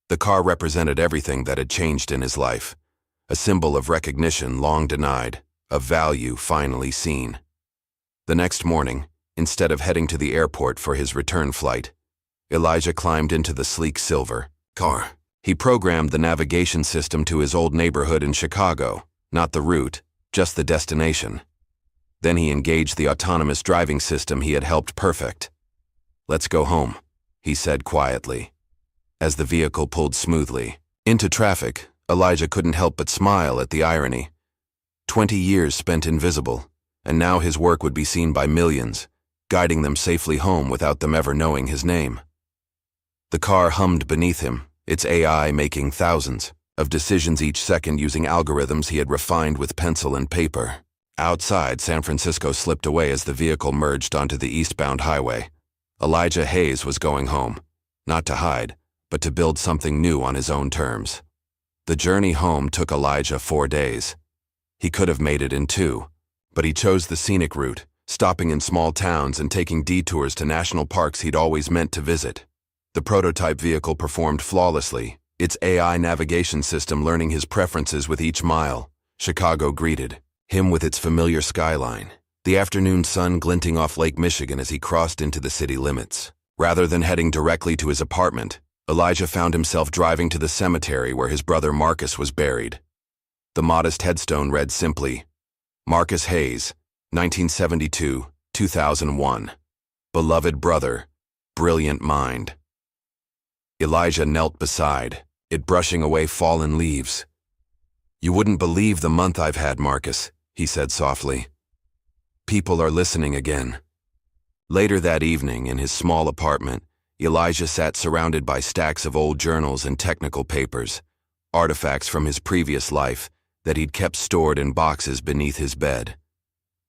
The car represented everything that had changed in his life. A symbol of recognition long denied, of value finally seen. The next morning, instead of heading to the airport for his return flight, Elijah climbed into the sleek silver car. He programmed the navigation system to his old neighborhood in Chicago, not the route, just the destination. Then he engaged the autonomous driving system he had helped perfect. Let's go home, he said quietly. As the vehicle pulled smoothly into traffic, Elijah couldn't help but smile at the irony. 20 years spent invisible, and now his work would be seen by millions, guiding them safely home without them ever knowing his name. The car hummed beneath him, its AI making thousands of decisions each second using algorithms he had refined with pencil and paper. Outside, San Francisco slipped away as the vehicle merged onto the eastbound highway. Elijah Hayes was going home, not to hide, but to build something new on his own terms. The journey home took Elijah 4 days. He could have made it in 2, but he chose the scenic route, stopping in small towns and taking detours to national parks he'd always meant to visit. The prototype vehicle performed flawlessly, its AI navigation system learning his preferences with each mile. Chicago greeted him with its familiar skyline, the afternoon sun glinting off Lake Michigan as he crossed into the city limits. Rather than heading directly to his apartment, Elijah found himself driving to the cemetery where his brother Marcus was buried. The modest headstone read simply, Marcus Hayes, 1972-2001. Beloved brother, brilliant mind. Elijah knelt beside it, brushing away fallen leaves. You wouldn't believe the month I've had, Marcus, he said softly. People are listening again. Later that evening, in his small apartment, Elijah sat surrounded by stacks of old journals and technical papers, artifacts from his previous life that he'd kept stored in boxes beneath his bed.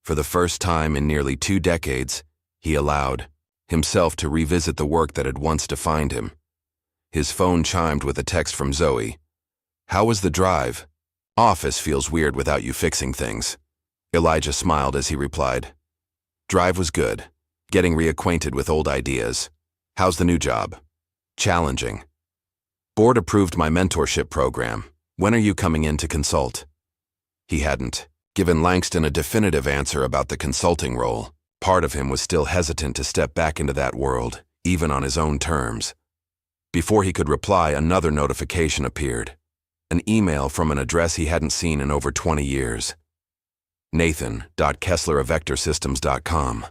For the first time in nearly 2 decades, he allowed himself to revisit the work that had once defined him. His phone chimed with a text from Zoe. How was the drive? Office feels weird without you fixing things. Elijah smiled as he replied. Drive was good. Getting reacquainted with old ideas. How's the new job? Challenging. Board approved my mentorship program. When are you coming in to consult? He hadn't given Langston a definitive answer about the consulting role. Part of him was still hesitant to step back into that world, even on his own terms. Before he could reply, another notification appeared. An email from an address he hadn't seen in over 20 years. Nathan.Kessler@vectorsystems.com.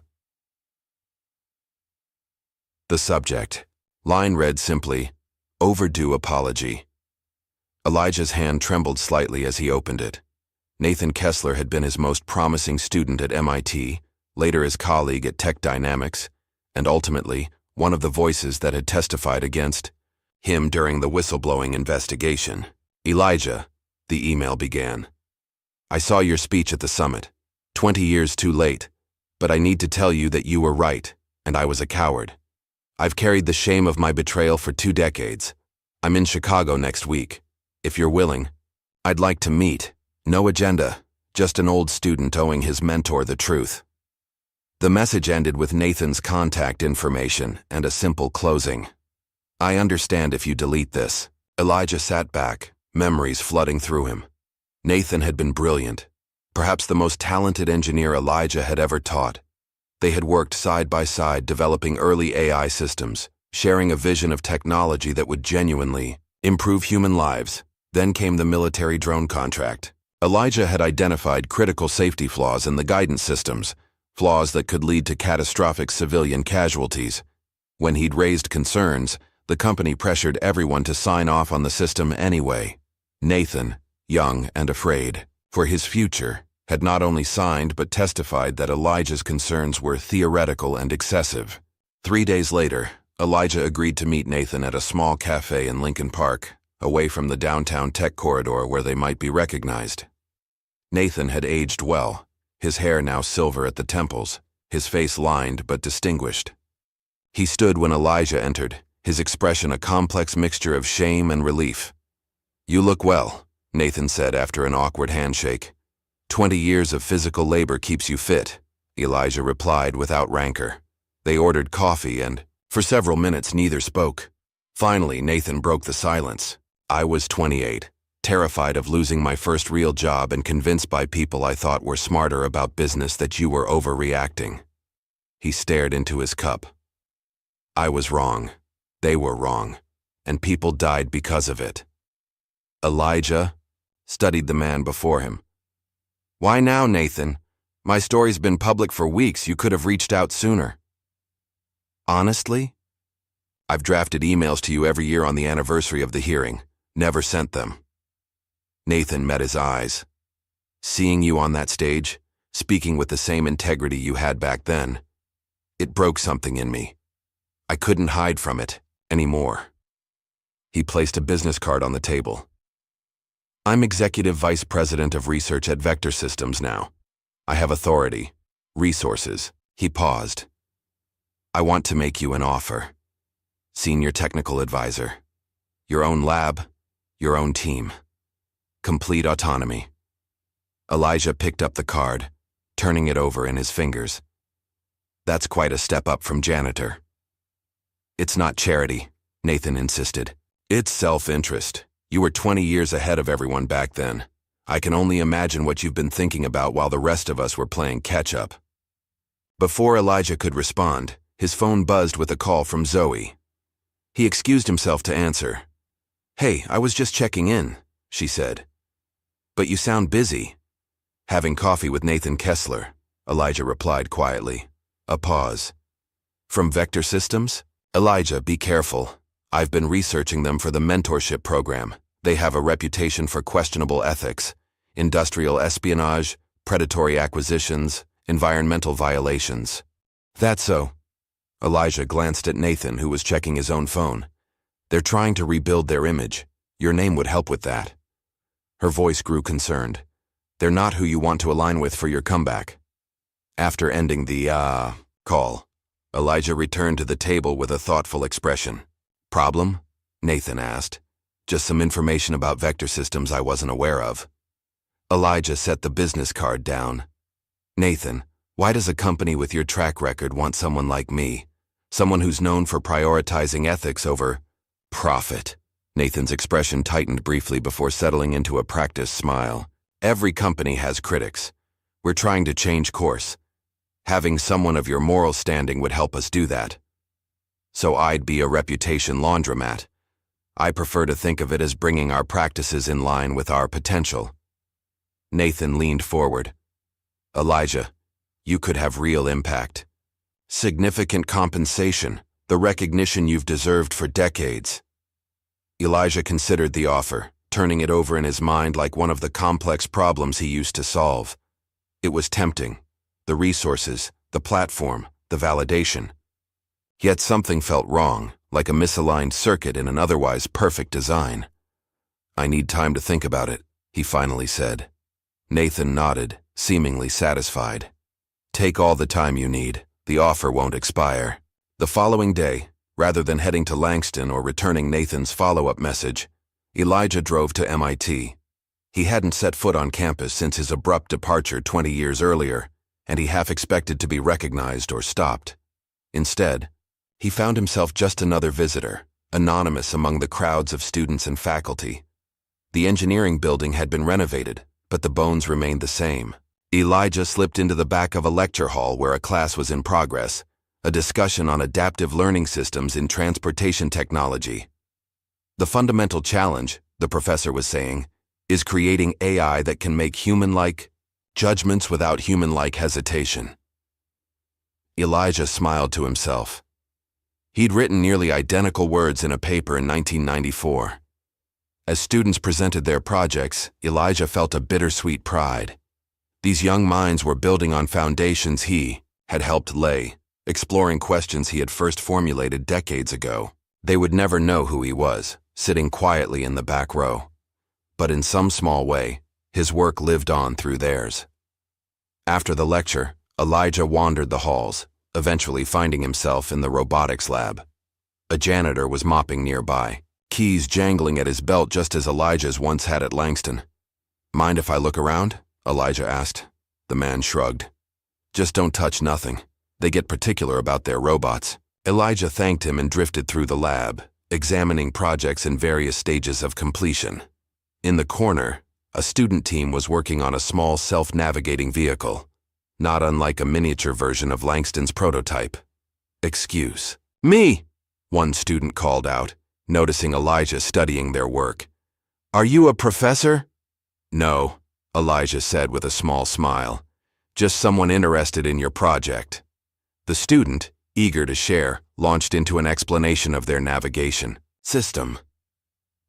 The subject line read simply, Overdue apology. Elijah's hand trembled slightly as he opened it. Nathan Kessler had been his most promising student at MIT, later his colleague at Tech Dynamics, and ultimately one of the voices that had testified against him during the whistleblowing investigation. Elijah, the email began. I saw your speech at the summit. 20 years too late, but I need to tell you that you were right, and I was a coward. I've carried the shame of my betrayal for 2 decades. I'm in Chicago next week. If you're willing, I'd like to meet. No agenda, just an old student owing his mentor the truth. The message ended with Nathan's contact information and a simple closing. I understand if you delete this. Elijah sat back, memories flooding through him. Nathan had been brilliant, perhaps the most talented engineer Elijah had ever taught. They had worked side by side developing early AI systems, sharing a vision of technology that would genuinely improve human lives. Then came the military drone contract. Elijah had identified critical safety flaws in the guidance systems, flaws that could lead to catastrophic civilian casualties. When he'd raised concerns, the company pressured everyone to sign off on the system anyway. Nathan, young and afraid for his future, had not only signed but testified that Elijah's concerns were theoretical and excessive. 3 days later, Elijah agreed to meet Nathan at a small cafe in Lincoln Park, away from the downtown tech corridor where they might be recognized. Nathan had aged well, his hair now silver at the temples, his face lined but distinguished. He stood when Elijah entered, his expression a complex mixture of shame and relief. "You look well," Nathan said after an awkward handshake. 20 years of physical labor keeps you fit," Elijah replied without rancor. They ordered coffee and, for several minutes, neither spoke. Finally, Nathan broke the silence. "I was 28, terrified of losing my first real job and convinced by people I thought were smarter about business that you were overreacting." He stared into his cup. "I was wrong. They were wrong. And people died because of it." Elijah studied the man before him. "Why now, Nathan? My story's been public for weeks. You could have reached out sooner." "Honestly? I've drafted emails to you every year on the anniversary of the hearing. Never sent them." Nathan met his eyes. "Seeing you on that stage, speaking with the same integrity you had back then, it broke something in me. I couldn't hide from it anymore." He placed a business card on the table. "I'm Executive Vice President of Research at Vector Systems now. I have authority, resources." He paused. "I want to make you an offer. Senior Technical Advisor. Your own lab, your own team. Complete autonomy." Elijah picked up the card, turning it over in his fingers. "That's quite a step up from Janitor." "It's not charity," Nathan insisted. "It's self-interest. You were 20 years ahead of everyone back then. I can only imagine what you've been thinking about while the rest of us were playing catch-up." Before Elijah could respond, his phone buzzed with a call from Zoe. He excused himself to answer. "Hey, I was just checking in," she said. "But you sound busy." "Having coffee with Nathan Kessler," Elijah replied quietly. A pause. "From Vector Systems? Elijah, be careful. I've been researching them for the mentorship program. They have a reputation for questionable ethics, industrial espionage, predatory acquisitions, environmental violations." "That's so." Elijah glanced at Nathan, who was checking his own phone. "They're trying to rebuild their image. Your name would help with that." Her voice grew concerned. "They're not who you want to align with for your comeback." After ending the call, Elijah returned to the table with a thoughtful expression. "Problem?" Nathan asked. "Just some information about Vector Systems I wasn't aware of." Elijah set the business card down. "Nathan, why does a company with your track record want someone like me? Someone who's known for prioritizing ethics over profit?" Nathan's expression tightened briefly before settling into a practiced smile. "Every company has critics. We're trying to change course. Having someone of your moral standing would help us do that. So I'd be a reputation laundromat. I prefer to think of it as bringing our practices in line with our potential." Nathan leaned forward. "Elijah, you could have real impact. Significant compensation, the recognition you've deserved for decades." Elijah considered the offer, turning it over in his mind like one of the complex problems he used to solve. It was tempting. The resources, the platform, the validation. Yet something felt wrong, like a misaligned circuit in an otherwise perfect design. "I need time to think about it," he finally said. Nathan nodded, seemingly satisfied. "Take all the time you need. The offer won't expire." The following day, rather than heading to Langston or returning Nathan's follow-up message, Elijah drove to MIT. He hadn't set foot on campus since his abrupt departure 20 years earlier, and he half expected to be recognized or stopped. Instead, he found himself just another visitor, anonymous among the crowds of students and faculty. The engineering building had been renovated, but the bones remained the same. Elijah slipped into the back of a lecture hall where a class was in progress, a discussion on adaptive learning systems in transportation technology. The fundamental challenge, the professor was saying, is creating AI that can make human-like judgments without human-like hesitation. Elijah smiled to himself. He'd written nearly identical words in a paper in 1994. As students presented their projects, Elijah felt a bittersweet pride. These young minds were building on foundations he had helped lay, exploring questions he had first formulated decades ago. They would never know who he was, sitting quietly in the back row. But in some small way, his work lived on through theirs. After the lecture, Elijah wandered the halls, eventually finding himself in the robotics lab. A janitor was mopping nearby, keys jangling at his belt just as Elijah's once had at Langston. "Mind if I look around?" Elijah asked. The man shrugged. "Just don't touch nothing. They get particular about their robots." Elijah thanked him and drifted through the lab, examining projects in various stages of completion. In the corner, a student team was working on a small self-navigating vehicle, not unlike a miniature version of Langston's prototype. "Excuse me," one student called out, noticing Elijah studying their work. "Are you a professor?" "No," Elijah said with a small smile. "Just someone interested in your project." The student, eager to share, launched into an explanation of their navigation system.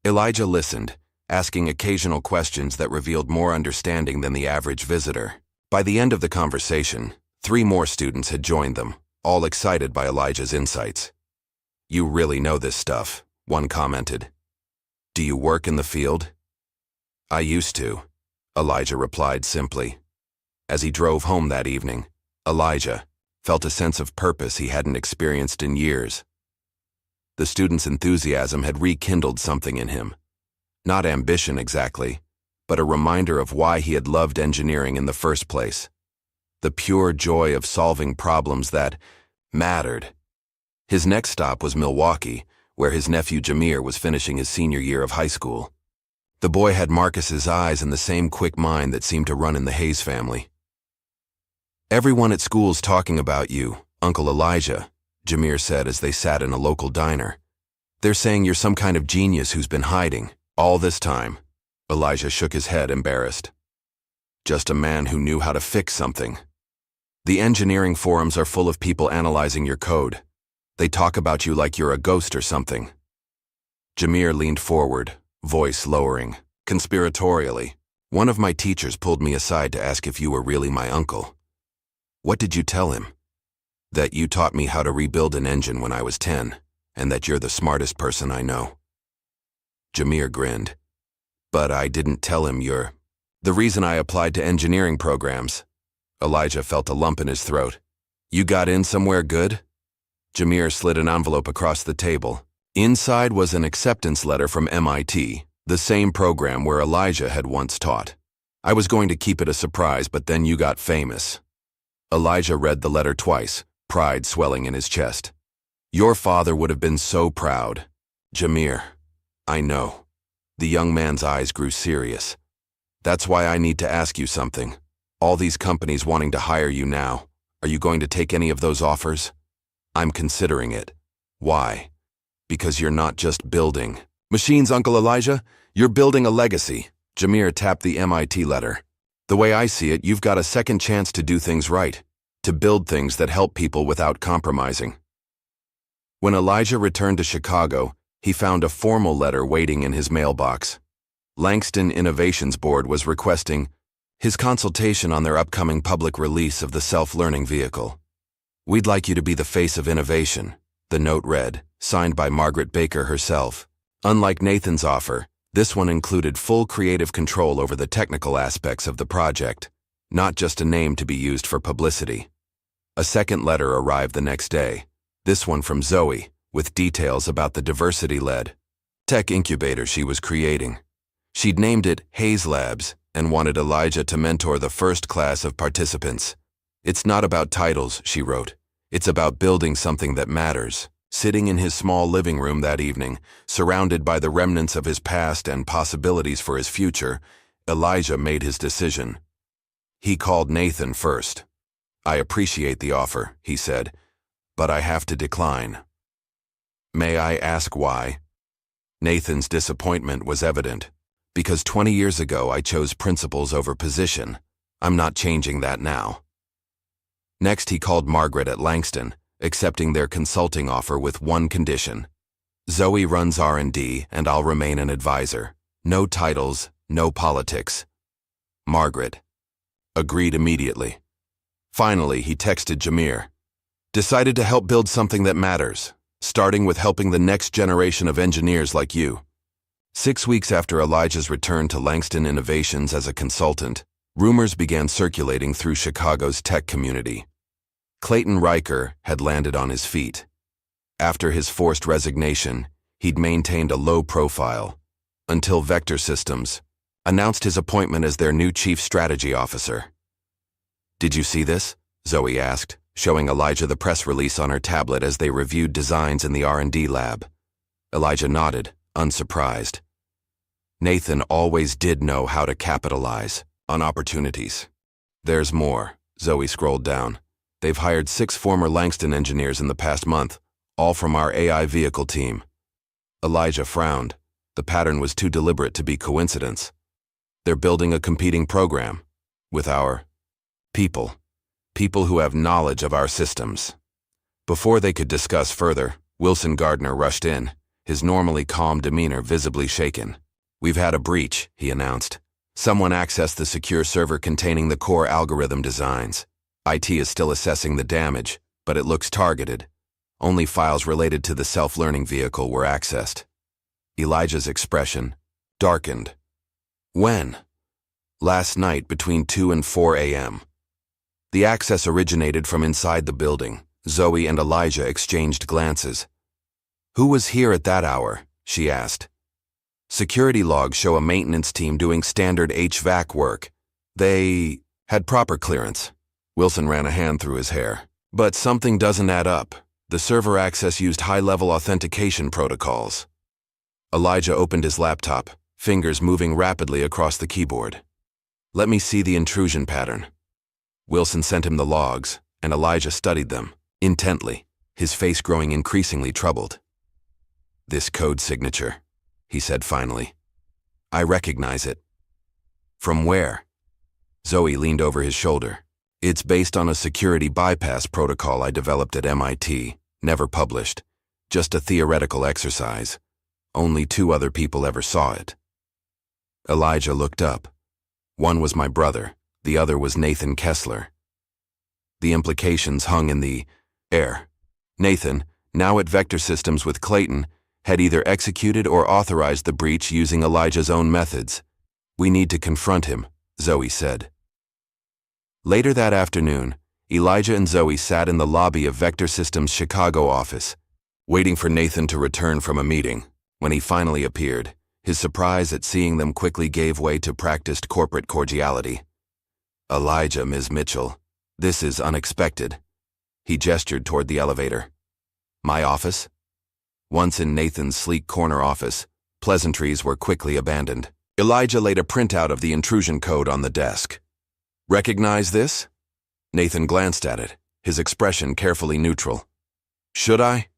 Elijah listened, asking occasional questions that revealed more understanding than the average visitor. By the end of the conversation, 3 more students had joined them, all excited by Elijah's insights. "You really know this stuff," one commented. "Do you work in the field?" "I used to," Elijah replied simply. As he drove home that evening, Elijah felt a sense of purpose he hadn't experienced in years. The student's enthusiasm had rekindled something in him. Not ambition exactly, but a reminder of why he had loved engineering in the first place. The pure joy of solving problems that mattered. His next stop was Milwaukee, where his nephew Jameer was finishing his senior year of high school. The boy had Marcus's eyes and the same quick mind that seemed to run in the Hayes family. "Everyone at school's talking about you, Uncle Elijah," Jameer said as they sat in a local diner. "They're saying you're some kind of genius who's been hiding all this time." Elijah shook his head, embarrassed. "Just a man who knew how to fix something. The engineering forums are full of people analyzing your code. They talk about you like you're a ghost or something." Jameer leaned forward, voice lowering, conspiratorially. "One of my teachers pulled me aside to ask if you were really my uncle." "What did you tell him?" "That you taught me how to rebuild an engine when I was 10, and that you're the smartest person I know." Jameer grinned. "But I didn't tell him you're the reason I applied to engineering programs." Elijah felt a lump in his throat. "You got in somewhere good?" Jameer slid an envelope across the table. Inside was an acceptance letter from MIT, the same program where Elijah had once taught. "I was going to keep it a surprise, but then you got famous." Elijah read the letter twice, pride swelling in his chest. "Your father would have been so proud." "Jameer, I know." The young man's eyes grew serious. "That's why I need to ask you something. All these companies wanting to hire you now, are you going to take any of those offers?" "I'm considering it." "Why?" "Because you're not just building machines, Uncle Elijah. You're building a legacy." Jameer tapped the MIT letter. "The way I see it, you've got a second chance to do things right, to build things that help people without compromising." When Elijah returned to Chicago, he found a formal letter waiting in his mailbox. Langston Innovations Board was requesting his consultation on their upcoming public release of the self-learning vehicle. "We'd like you to be the face of innovation," the note read, signed by Margaret Baker herself. Unlike Nathan's offer, this one included full creative control over the technical aspects of the project, not just a name to be used for publicity. A second letter arrived the next day, this one from Zoe, with details about the diversity-led tech incubator she was creating. She'd named it Hayes Labs and wanted Elijah to mentor the first class of participants. "It's not about titles," she wrote. "It's about building something that matters." Sitting in his small living room that evening, surrounded by the remnants of his past and possibilities for his future, Elijah made his decision. He called Nathan first. "I appreciate the offer," he said, "but I have to decline." "May I ask why?" Nathan's disappointment was evident. "Because 20 years ago I chose principles over position. I'm not changing that now." Next he called Margaret at Langston, accepting their consulting offer with one condition. "Zoe runs R&D and I'll remain an advisor. No titles, no politics." Margaret agreed immediately. Finally, he texted Jameer. "Decided to help build something that matters, starting with helping the next generation of engineers like you." 6 weeks after Elijah's return to Langston Innovations as a consultant, rumors began circulating through Chicago's tech community. Clayton Ryker had landed on his feet. After his forced resignation, he'd maintained a low profile, until Vector Systems announced his appointment as their new chief strategy officer. "Did you see this?" Zoe asked, showing Elijah the press release on her tablet as they reviewed designs in the R&D lab. Elijah nodded, unsurprised. Nathan always did know how to capitalize on opportunities. "There's more." Zoe scrolled down. "They've hired 6 former Langston engineers in the past month, all from our AI vehicle team." Elijah frowned. The pattern was too deliberate to be coincidence. "They're building a competing program with our people who have knowledge of our systems." Before they could discuss further, Wilson Gardner rushed in, his normally calm demeanor visibly shaken. "We've had a breach," he announced. "Someone accessed the secure server containing the core algorithm designs. IT is still assessing the damage, but it looks targeted. Only files related to the self-learning vehicle were accessed." Elijah's expression darkened. "When?" "Last night between 2 and 4 a.m. The access originated from inside the building." Zoe and Elijah exchanged glances. "Who was here at that hour?" she asked. "Security logs show a maintenance team doing standard HVAC work. They had proper clearance." Wilson ran a hand through his hair. "But something doesn't add up. The server access used high-level authentication protocols." Elijah opened his laptop, fingers moving rapidly across the keyboard. "Let me see the intrusion pattern." Wilson sent him the logs, and Elijah studied them intently, his face growing increasingly troubled. "This code signature," he said finally. "I recognize it." "From where?" Zoe leaned over his shoulder. "It's based on a security bypass protocol I developed at MIT, never published. Just a theoretical exercise. Only 2 other people ever saw it." Elijah looked up. One was my brother, the other was Nathan Kessler. The implications hung in the air. Nathan, now at Vector Systems with Clayton, had either executed or authorized the breach using Elijah's own methods. "We need to confront him," Zoe said. Later that afternoon, Elijah and Zoe sat in the lobby of Vector Systems' Chicago office, waiting for Nathan to return from a meeting. When he finally appeared, his surprise at seeing them quickly gave way to practiced corporate cordiality. "Elijah, Ms. Mitchell, this is unexpected." He gestured toward the elevator. "My office?" Once in Nathan's sleek corner office, pleasantries were quickly abandoned. Elijah laid a printout of the intrusion code on the desk. "Recognize this?" Nathan glanced at it, his expression carefully neutral. "Should I?"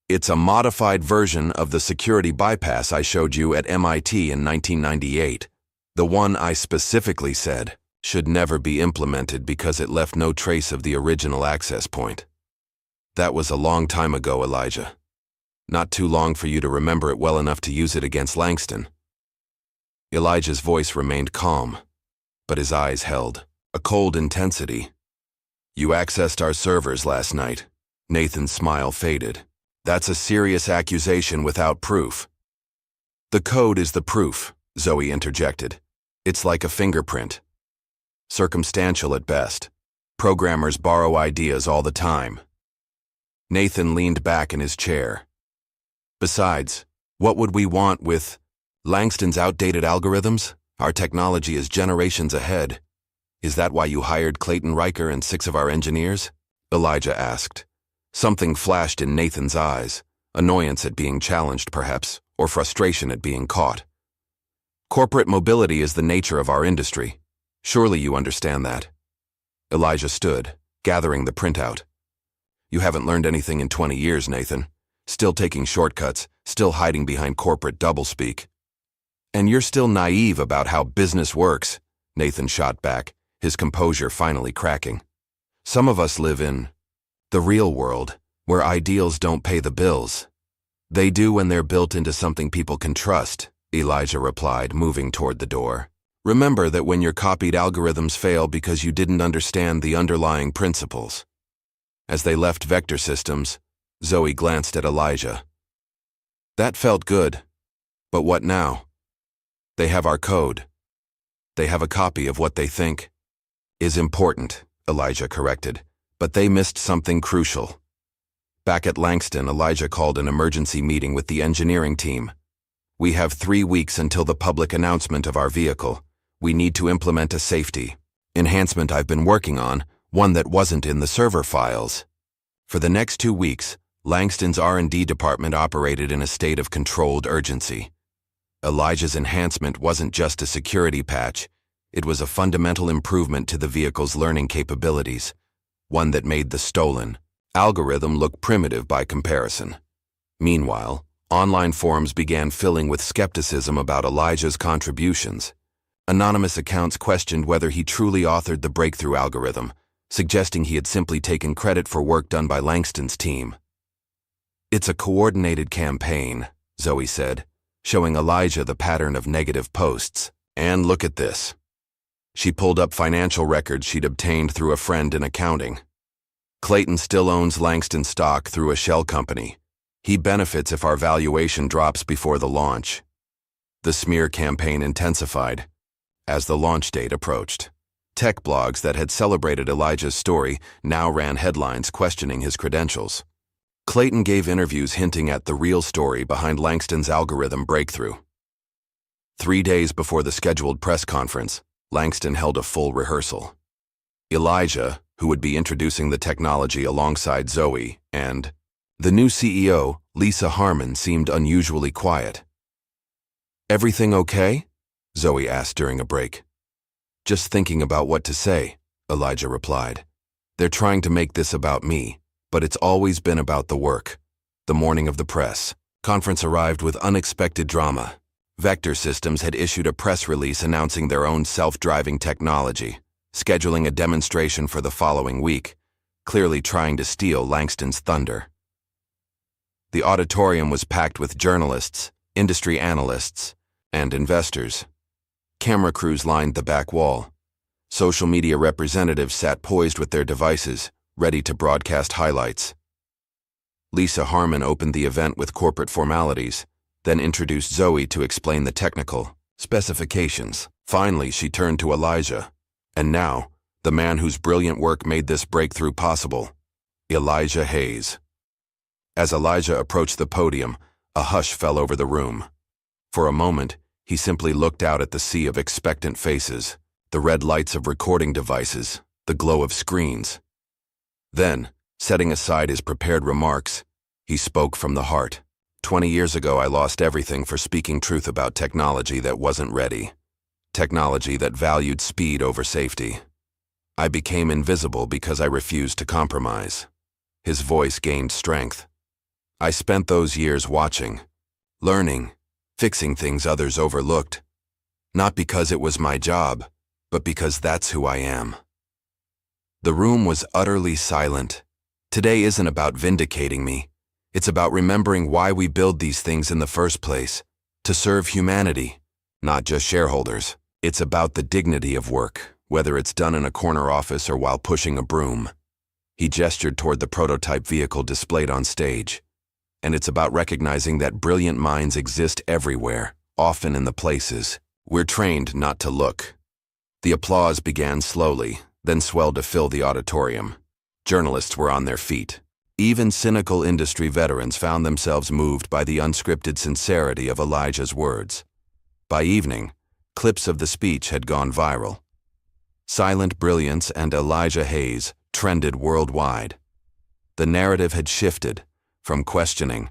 "It's a modified version of the security bypass I showed you at MIT in 1998. The one I specifically said should never be implemented because it left no trace of the original access point." "That was a long time ago, Elijah. Not too long for you to remember it well enough to use it against Langston." Elijah's voice remained calm, but his eyes held a cold intensity. "You accessed our servers last night." Nathan's smile faded. "That's a serious accusation without proof." "The code is the proof," Zoe interjected. "It's like a fingerprint. Circumstantial at best. Programmers borrow ideas all the time." Nathan leaned back in his chair. "Besides, what would we want with Langston's outdated algorithms? Our technology is generations ahead. Is that why you hired Clayton Ryker and 6 of our engineers?" Elijah asked. Something flashed in Nathan's eyes, annoyance at being challenged perhaps, or frustration at being caught. "Corporate mobility is the nature of our industry. Surely you understand that. Elijah stood, gathering the printout. You haven't learned anything in 20 years, Nathan. Still taking shortcuts, still hiding behind corporate doublespeak. And you're still naive about how business works, Nathan shot back, his composure finally cracking. Some of us live in the real world, where ideals don't pay the bills. They do when they're built into something people can trust, Elijah replied, moving toward the door. Remember that when your copied algorithms fail because you didn't understand the underlying principles. As they left Vector Systems, Zoe glanced at Elijah. That felt good. But what now? They have our code. They have a copy of what they think is important, Elijah corrected, but they missed something crucial. Back at Langston, Elijah called an emergency meeting with the engineering team. We have 3 weeks until the public announcement of our vehicle. We need to implement a safety enhancement I've been working on, one that wasn't in the server files. For the next 2 weeks, Langston's R&D department operated in a state of controlled urgency. Elijah's enhancement wasn't just a security patch, it was a fundamental improvement to the vehicle's learning capabilities, one that made the stolen algorithm look primitive by comparison. Meanwhile, online forums began filling with skepticism about Elijah's contributions. Anonymous accounts questioned whether he truly authored the breakthrough algorithm, suggesting he had simply taken credit for work done by Langston's team. It's a coordinated campaign, Zoe said, showing Elijah the pattern of negative posts. And look at this. She pulled up financial records she'd obtained through a friend in accounting. Clayton still owns Langston stock through a shell company. He benefits if our valuation drops before the launch. The smear campaign intensified as the launch date approached. Tech blogs that had celebrated Elijah's story now ran headlines questioning his credentials. Clayton gave interviews hinting at the real story behind Langston's algorithm breakthrough. 3 days before the scheduled press conference, Langston held a full rehearsal. Elijah, who would be introducing the technology alongside Zoe, and the new CEO, Lisa Harmon, seemed unusually quiet. "Everything okay?" Zoe asked during a break. "Just thinking about what to say," Elijah replied. "They're trying to make this about me, but it's always been about the work." The morning of the press conference arrived with unexpected drama. Vector Systems had issued a press release announcing their own self-driving technology, scheduling a demonstration for the following week, clearly trying to steal Langston's thunder. The auditorium was packed with journalists, industry analysts, and investors. Camera crews lined the back wall. Social media representatives sat poised with their devices, ready to broadcast highlights. Lisa Harmon opened the event with corporate formalities, then introduced Zoe to explain the technical specifications. Finally, she turned to Elijah. And now, the man whose brilliant work made this breakthrough possible, Elijah Hayes. As Elijah approached the podium, a hush fell over the room. For a moment, he simply looked out at the sea of expectant faces, the red lights of recording devices, the glow of screens. Then, setting aside his prepared remarks, he spoke from the heart. 20 years ago, I lost everything for speaking truth about technology that wasn't ready. Technology that valued speed over safety. I became invisible because I refused to compromise. His voice gained strength. I spent those years watching, learning, fixing things others overlooked. Not because it was my job, but because that's who I am. The room was utterly silent. Today isn't about vindicating me. It's about remembering why we build these things in the first place. To serve humanity, not just shareholders. It's about the dignity of work, whether it's done in a corner office or while pushing a broom. He gestured toward the prototype vehicle displayed on stage. And it's about recognizing that brilliant minds exist everywhere, often in the places we're trained not to look. The applause began slowly, then swelled to fill the auditorium. Journalists were on their feet. Even cynical industry veterans found themselves moved by the unscripted sincerity of Elijah's words. By evening, clips of the speech had gone viral. Silent Brilliance and Elijah Hayes trended worldwide. The narrative had shifted from questioning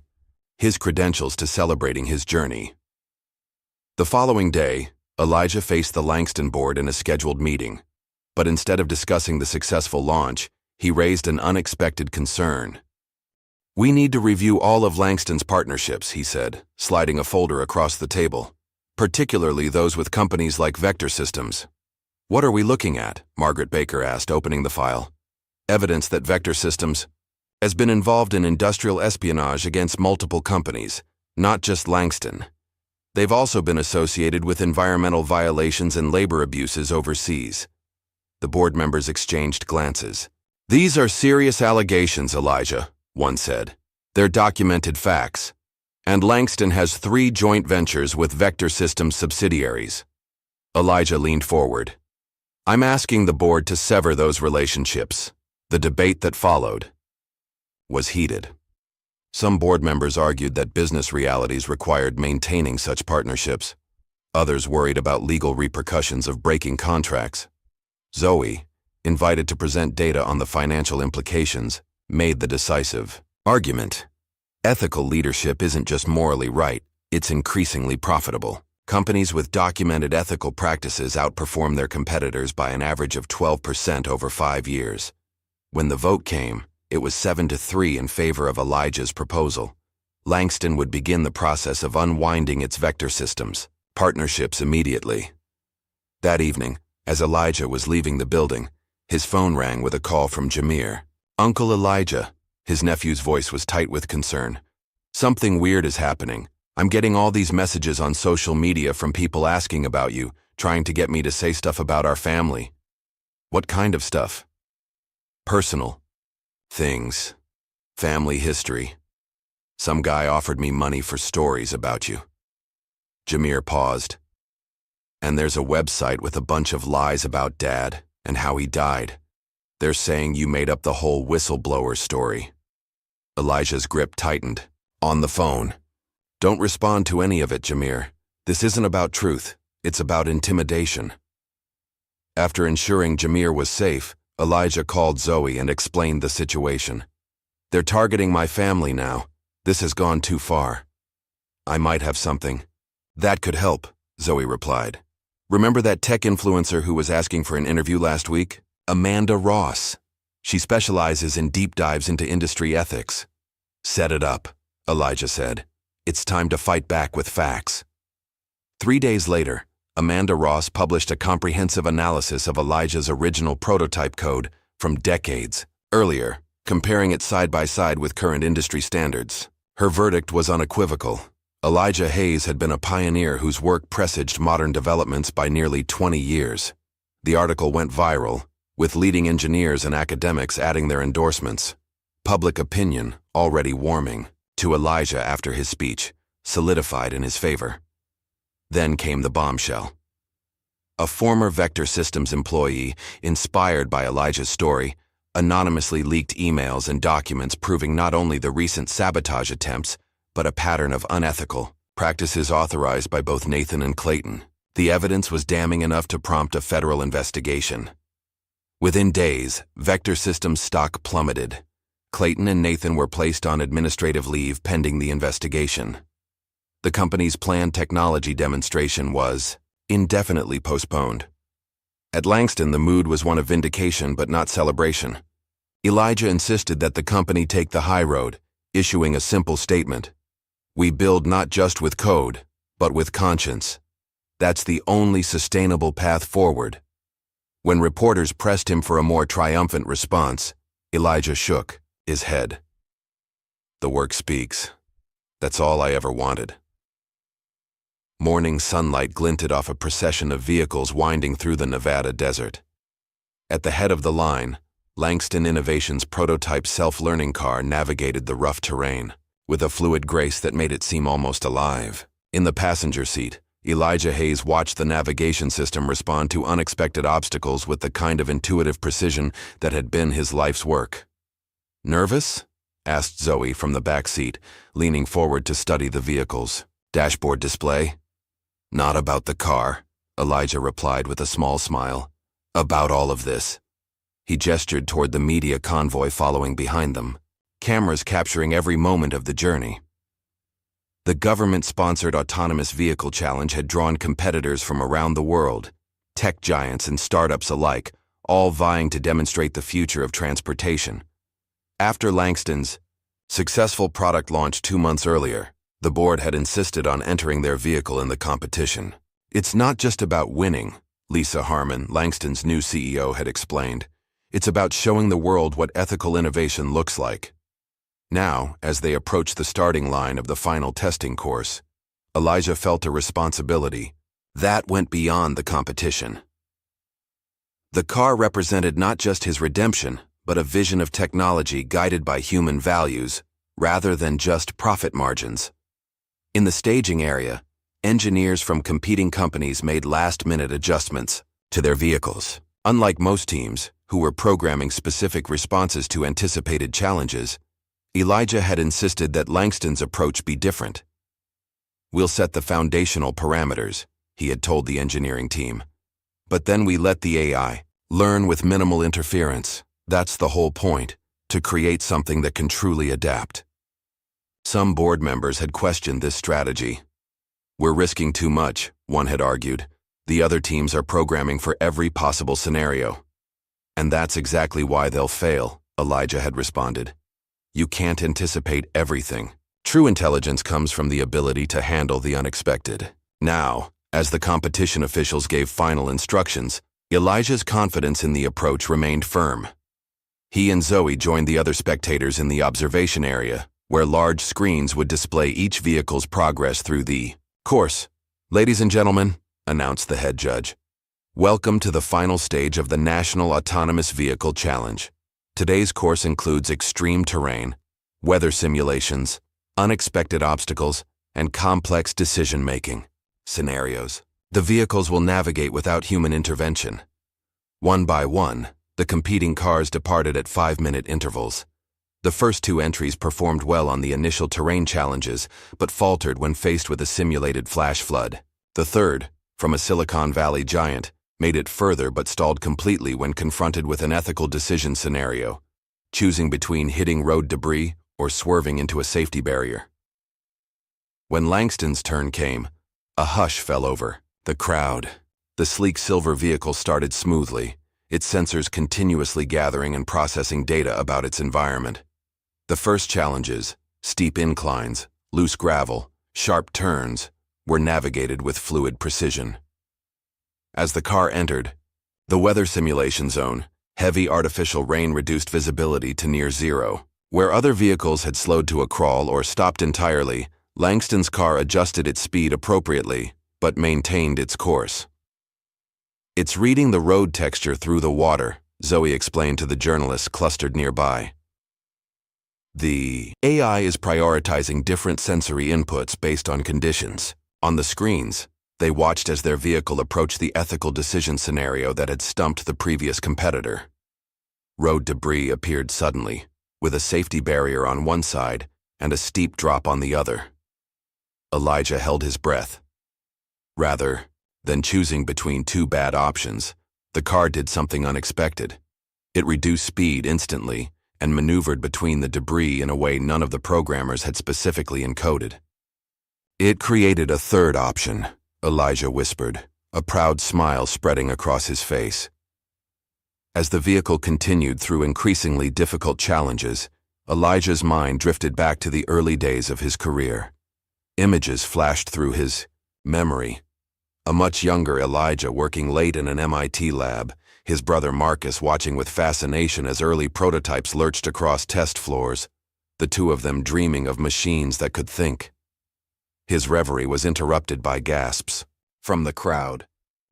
his credentials to celebrating his journey. The following day, Elijah faced the Langston board in a scheduled meeting. But instead of discussing the successful launch, he raised an unexpected concern. "We need to review all of Langston's partnerships," he said, sliding a folder across the table, "particularly those with companies like Vector Systems." "What are we looking at?" Margaret Baker asked, opening the file. "Evidence that Vector Systems has been involved in industrial espionage against multiple companies, not just Langston. They've also been associated with environmental violations and labor abuses overseas." The board members exchanged glances. "These are serious allegations, Elijah," one said. "They're documented facts. And Langston has 3 joint ventures with Vector Systems subsidiaries." Elijah leaned forward. "I'm asking the board to sever those relationships." The debate that followed was heated. Some board members argued that business realities required maintaining such partnerships. Others worried about legal repercussions of breaking contracts. Zoe, invited to present data on the financial implications, made the decisive argument. Ethical leadership isn't just morally right, it's increasingly profitable. Companies with documented ethical practices outperform their competitors by an average of 12% over 5 years. When the vote came, it was 7-3 in favor of Elijah's proposal. Langston would begin the process of unwinding its Vector Systems partnerships immediately. That evening, as Elijah was leaving the building, his phone rang with a call from Jamir. "Uncle Elijah," his nephew's voice was tight with concern. "Something weird is happening. I'm getting all these messages on social media from people asking about you, trying to get me to say stuff about our family." "What kind of stuff?" "Personal things. Family history. Some guy offered me money for stories about you." Jamir paused. "And there's a website with a bunch of lies about Dad and how he died. They're saying you made up the whole whistleblower story." Elijah's grip tightened. "On the phone. Don't respond to any of it, Jamir. This isn't about truth. It's about intimidation." After ensuring Jamir was safe, Elijah called Zoe and explained the situation. "They're targeting my family now. This has gone too far. I might have something that could help," Zoe replied. "Remember that tech influencer who was asking for an interview last week? Amanda Ross. She specializes in deep dives into industry ethics." "Set it up," Elijah said. "It's time to fight back with facts." 3 days later, Amanda Ross published a comprehensive analysis of Elijah's original prototype code from decades earlier, comparing it side by side with current industry standards. Her verdict was unequivocal. Elijah Hayes had been a pioneer whose work presaged modern developments by nearly 20 years. The article went viral, with leading engineers and academics adding their endorsements. Public opinion, already warming to Elijah after his speech, solidified in his favor. Then came the bombshell. A former Vector Systems employee, inspired by Elijah's story, anonymously leaked emails and documents proving not only the recent sabotage attempts, but a pattern of unethical practices authorized by both Nathan and Clayton. The evidence was damning enough to prompt a federal investigation. Within days, Vector Systems stock plummeted. Clayton and Nathan were placed on administrative leave pending the investigation. The company's planned technology demonstration was indefinitely postponed. At Langston, the mood was one of vindication but not celebration. Elijah insisted that the company take the high road, issuing a simple statement. "We build not just with code, but with conscience. That's the only sustainable path forward." When reporters pressed him for a more triumphant response, Elijah shook his head. "The work speaks. That's all I ever wanted." Morning sunlight glinted off a procession of vehicles winding through the Nevada desert. At the head of the line, Langston Innovations' prototype self-learning car navigated the rough terrain, with a fluid grace that made it seem almost alive. In the passenger seat, Elijah Hayes watched the navigation system respond to unexpected obstacles with the kind of intuitive precision that had been his life's work. "Nervous?" asked Zoe from the back seat, leaning forward to study the vehicle's dashboard display. "Not about the car," Elijah replied with a small smile. "About all of this." He gestured toward the media convoy following behind them, cameras capturing every moment of the journey. The government-sponsored autonomous vehicle challenge had drawn competitors from around the world, tech giants and startups alike, all vying to demonstrate the future of transportation. After Langston's successful product launch 2 months earlier, the board had insisted on entering their vehicle in the competition. "It's not just about winning," Lisa Harmon, Langston's new CEO, had explained. "It's about showing the world what ethical innovation looks like." Now, as they approached the starting line of the final testing course, Elijah felt a responsibility that went beyond the competition. The car represented not just his redemption, but a vision of technology guided by human values, rather than just profit margins. In the staging area, engineers from competing companies made last-minute adjustments to their vehicles. Unlike most teams, who were programming specific responses to anticipated challenges, Elijah had insisted that Langston's approach be different. "We'll set the foundational parameters," he had told the engineering team. "But then we let the AI learn with minimal interference. That's the whole point, to create something that can truly adapt." Some board members had questioned this strategy. "We're risking too much," one had argued. "The other teams are programming for every possible scenario." "And that's exactly why they'll fail," Elijah had responded. "You can't anticipate everything. True intelligence comes from the ability to handle the unexpected." Now, as the competition officials gave final instructions, Elijah's confidence in the approach remained firm. He and Zoe joined the other spectators in the observation area, where large screens would display each vehicle's progress through the course. "Ladies and gentlemen," announced the head judge, "welcome to the final stage of the National Autonomous Vehicle Challenge. Today's course includes extreme terrain, weather simulations, unexpected obstacles, and complex decision-making scenarios. The vehicles will navigate without human intervention." One by one, the competing cars departed at 5-minute intervals. The first 2 entries performed well on the initial terrain challenges, but faltered when faced with a simulated flash flood. The third, from a Silicon Valley giant, made it further but stalled completely when confronted with an ethical decision scenario, choosing between hitting road debris or swerving into a safety barrier. When Langston's turn came, a hush fell over the crowd. The sleek silver vehicle started smoothly, its sensors continuously gathering and processing data about its environment. The first challenges, steep inclines, loose gravel, sharp turns, were navigated with fluid precision. As the car entered the weather simulation zone, heavy artificial rain reduced visibility to near zero. Where other vehicles had slowed to a crawl or stopped entirely, Langston's car adjusted its speed appropriately, but maintained its course. "It's reading the road texture through the water," Zoe explained to the journalists clustered nearby. "The AI is prioritizing different sensory inputs based on conditions." On the screens, they watched as their vehicle approached the ethical decision scenario that had stumped the previous competitor. Road debris appeared suddenly, with a safety barrier on one side and a steep drop on the other. Elijah held his breath. Rather than choosing between 2 bad options, the car did something unexpected. It reduced speed instantly and maneuvered between the debris in a way none of the programmers had specifically encoded. "It created a third option," Elijah whispered, a proud smile spreading across his face. As the vehicle continued through increasingly difficult challenges, Elijah's mind drifted back to the early days of his career. Images flashed through his memory. A much younger Elijah working late in an MIT lab, his brother Marcus watching with fascination as early prototypes lurched across test floors, the two of them dreaming of machines that could think. His reverie was interrupted by gasps from the crowd.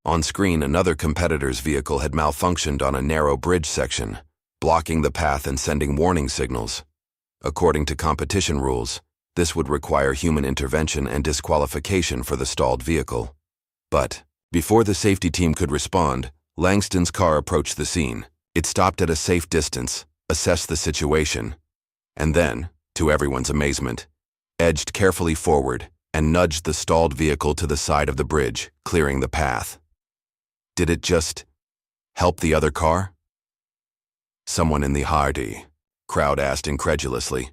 On screen, another competitor's vehicle had malfunctioned on a narrow bridge section, blocking the path and sending warning signals. According to competition rules, this would require human intervention and disqualification for the stalled vehicle. But before the safety team could respond, Langston's car approached the scene. It stopped at a safe distance, assessed the situation, and then, to everyone's amazement, edged carefully forward and nudged the stalled vehicle to the side of the bridge, clearing the path. Did it just help the other car? Someone in the hardy crowd asked incredulously.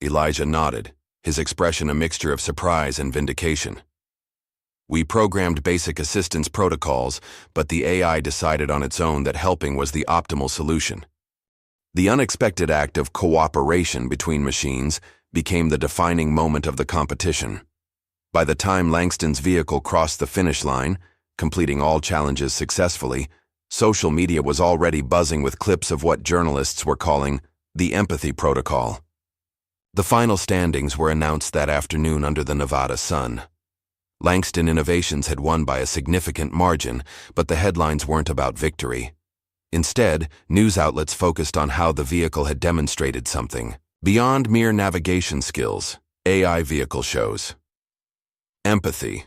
Elijah nodded, his expression a mixture of surprise and vindication. We programmed basic assistance protocols, but the AI decided on its own that helping was the optimal solution. The unexpected act of cooperation between machines became the defining moment of the competition. By the time Langston's vehicle crossed the finish line, completing all challenges successfully, social media was already buzzing with clips of what journalists were calling the empathy protocol. The final standings were announced that afternoon under the Nevada sun. Langston Innovations had won by a significant margin, but the headlines weren't about victory. Instead, news outlets focused on how the vehicle had demonstrated something beyond mere navigation skills. AI vehicle shows. Empathy,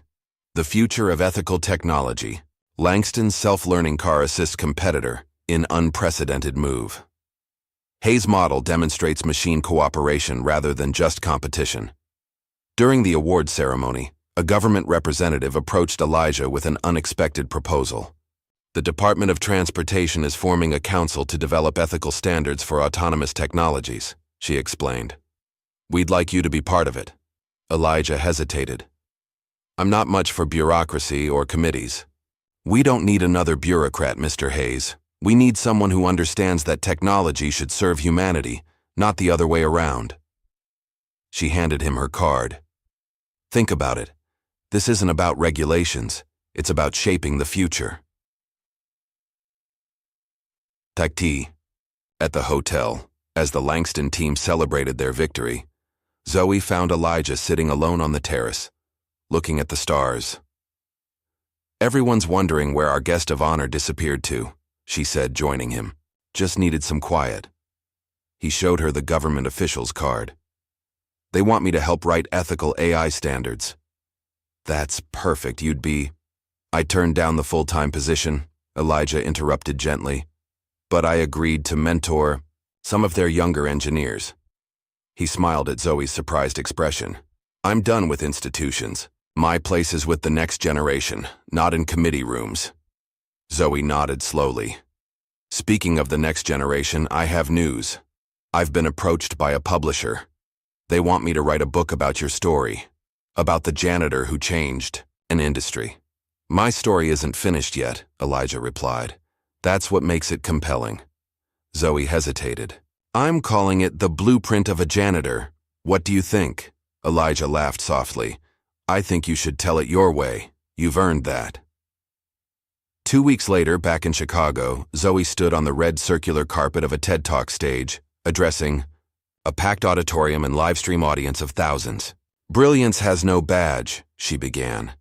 the future of ethical technology. Langston's self-learning car assist competitor in unprecedented move. Hayes' model demonstrates machine cooperation rather than just competition. During the award ceremony, a government representative approached Elijah with an unexpected proposal. The Department of Transportation is forming a council to develop ethical standards for autonomous technologies, she explained. We'd like you to be part of it. Elijah hesitated. I'm not much for bureaucracy or committees. We don't need another bureaucrat, Mr. Hayes. We need someone who understands that technology should serve humanity, not the other way around. She handed him her card. Think about it. This isn't about regulations. It's about shaping the future. Takti. At the hotel, as the Langston team celebrated their victory, Zoe found Elijah sitting alone on the terrace, looking at the stars. Everyone's wondering where our guest of honor disappeared to, she said, joining him. Just needed some quiet. He showed her the government official's card. They want me to help write ethical AI standards. That's perfect, you'd be. I turned down the full-time position, Elijah interrupted gently, but I agreed to mentor some of their younger engineers. He smiled at Zoe's surprised expression. I'm done with institutions. My place is with the next generation, not in committee rooms. Zoe nodded slowly. Speaking of the next generation, I have news. I've been approached by a publisher. They want me to write a book about your story, about the janitor who changed an industry. My story isn't finished yet, Elijah replied. That's what makes it compelling. Zoe hesitated. I'm calling it The Blueprint of a Janitor. What do you think? Elijah laughed softly. I think you should tell it your way. You've earned that. 2 weeks later, back in Chicago, Zoe stood on the red circular carpet of a TED Talk stage, addressing a packed auditorium and live stream audience of thousands. Brilliance has no badge, she began.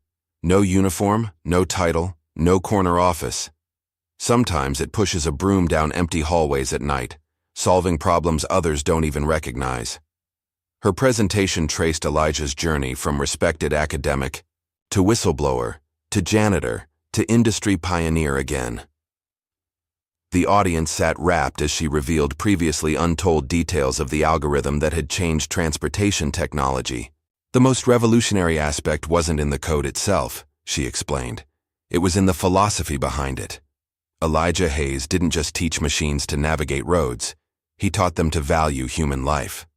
No uniform, no title, no corner office. Sometimes it pushes a broom down empty hallways at night, solving problems others don't even recognize. Her presentation traced Elijah's journey from respected academic to whistleblower, to janitor, to industry pioneer again. The audience sat rapt as she revealed previously untold details of the algorithm that had changed transportation technology. The most revolutionary aspect wasn't in the code itself, she explained. It was in the philosophy behind it. Elijah Hayes didn't just teach machines to navigate roads, he taught them to value human life.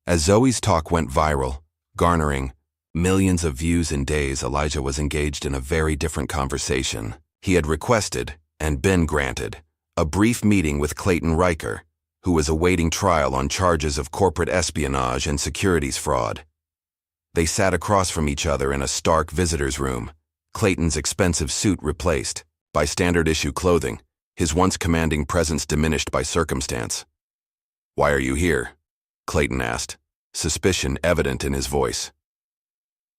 As Zoe's talk went viral, garnering millions of views in days, Elijah was engaged in a very different conversation. He had requested, and been granted, a brief meeting with Clayton Ryker, who was awaiting trial on charges of corporate espionage and securities fraud. They sat across from each other in a stark visitor's room, Clayton's expensive suit replaced by standard-issue clothing, his once commanding presence diminished by circumstance. Why are you here? Clayton asked, suspicion evident in his voice.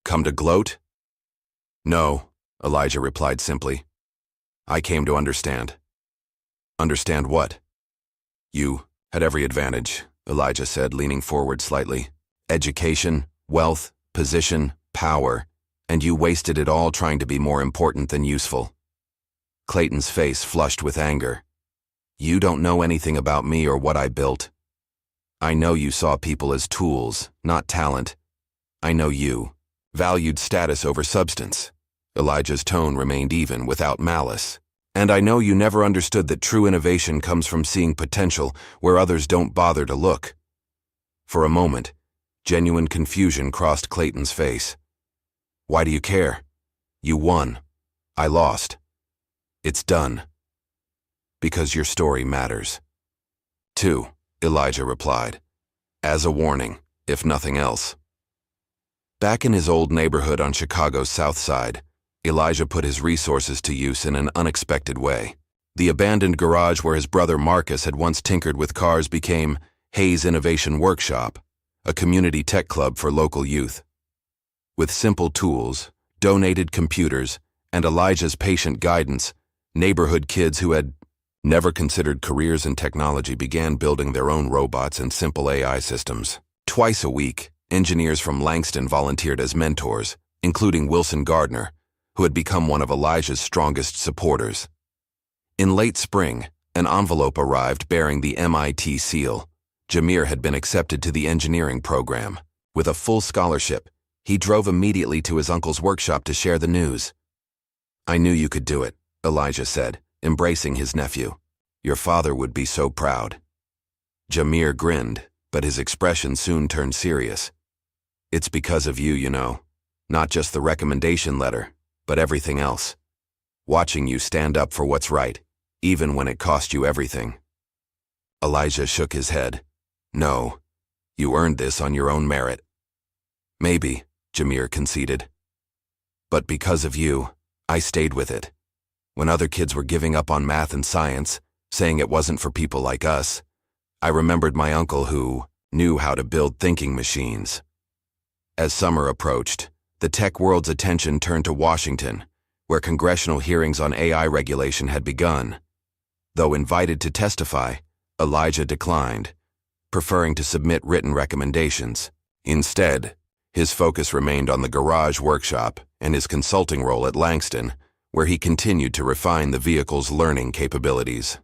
Come to gloat? No, Elijah replied simply. I came to understand. Understand what? You had every advantage, Elijah said, leaning forward slightly. Education, wealth, position, power, and you wasted it all trying to be more important than useful. Clayton's face flushed with anger. You don't know anything about me or what I built. I know you saw people as tools, not talent. I know you valued status over substance. Elijah's tone remained even, without malice. And I know you never understood that true innovation comes from seeing potential where others don't bother to look. For a moment, Genuine confusion crossed Clayton's face. Why do you care? You won. I lost. It's done. Because your story matters. 2, Elijah replied, as a warning, if nothing else. Back in his old neighborhood on Chicago's South Side, Elijah put his resources to use in an unexpected way. The abandoned garage where his brother Marcus had once tinkered with cars became Hayes Innovation Workshop, a community tech club for local youth. With simple tools, donated computers, and Elijah's patient guidance, neighborhood kids who had never considered careers in technology began building their own robots and simple AI systems. Twice a week, engineers from Langston volunteered as mentors, including Wilson Gardner, who had become one of Elijah's strongest supporters. In late spring, an envelope arrived bearing the MIT seal. Janitor had been accepted to the engineering program. With a full scholarship, he drove immediately to his uncle's workshop to share the news. I knew you could do it, Elijah said, embracing his nephew. Your father would be so proud. Janitor grinned, but his expression soon turned serious. It's because of you, you know. Not just the recommendation letter, but everything else. Watching you stand up for what's right, even when it cost you everything. Elijah shook his head. No, you earned this on your own merit. Maybe, Janitor conceded. But because of you, I stayed with it. When other kids were giving up on math and science, saying it wasn't for people like us, I remembered my uncle who knew how to build thinking machines. As summer approached, the tech world's attention turned to Washington, where congressional hearings on AI regulation had begun. Though invited to testify, Elijah declined, preferring to submit written recommendations. Instead, his focus remained on the garage workshop and his consulting role at Langston, where he continued to refine the vehicle's learning capabilities.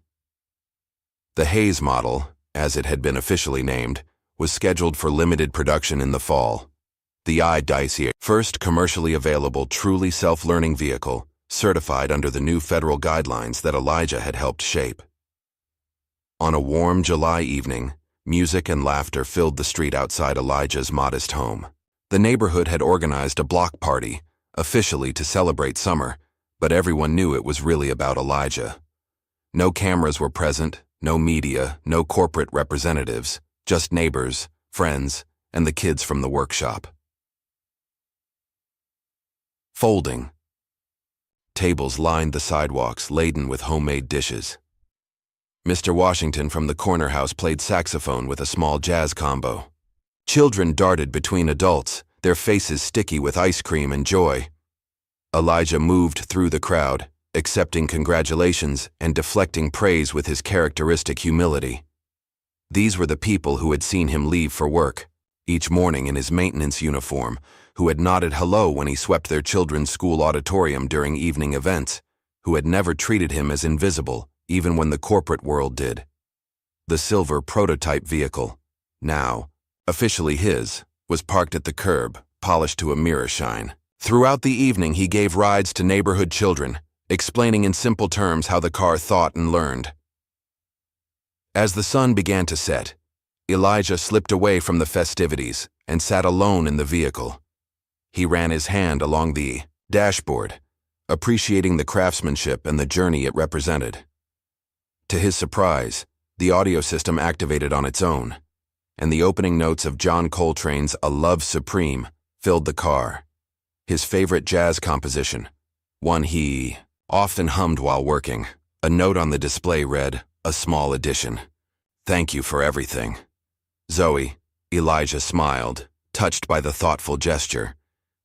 The Hayes model, as it had been officially named, was scheduled for limited production in the fall. The IDICE, first commercially available truly self-learning vehicle, certified under the new federal guidelines that Elijah had helped shape. On a warm July evening, music and laughter filled the street outside Elijah's modest home. The neighborhood had organized a block party, officially to celebrate summer, but everyone knew it was really about Elijah. No cameras were present, no media, no corporate representatives, just neighbors, friends, and the kids from the workshop. Folding. Tables lined the sidewalks, laden with homemade dishes. Mr. Washington from the corner house played saxophone with a small jazz combo. Children darted between adults, their faces sticky with ice cream and joy. Elijah moved through the crowd, accepting congratulations and deflecting praise with his characteristic humility. These were the people who had seen him leave for work, each morning in his maintenance uniform, who had nodded hello when he swept their children's school auditorium during evening events, who had never treated him as invisible, even when the corporate world did. The silver prototype vehicle, now officially his, was parked at the curb, polished to a mirror shine. Throughout the evening, he gave rides to neighborhood children, explaining in simple terms how the car thought and learned. As the sun began to set, Elijah slipped away from the festivities and sat alone in the vehicle. He ran his hand along the dashboard, appreciating the craftsmanship and the journey it represented. To his surprise, the audio system activated on its own, and the opening notes of John Coltrane's A Love Supreme filled the car, his favorite jazz composition, one he often hummed while working. A note on the display read, "A small addition. Thank you for everything." Zoe, Elijah smiled, touched by the thoughtful gesture.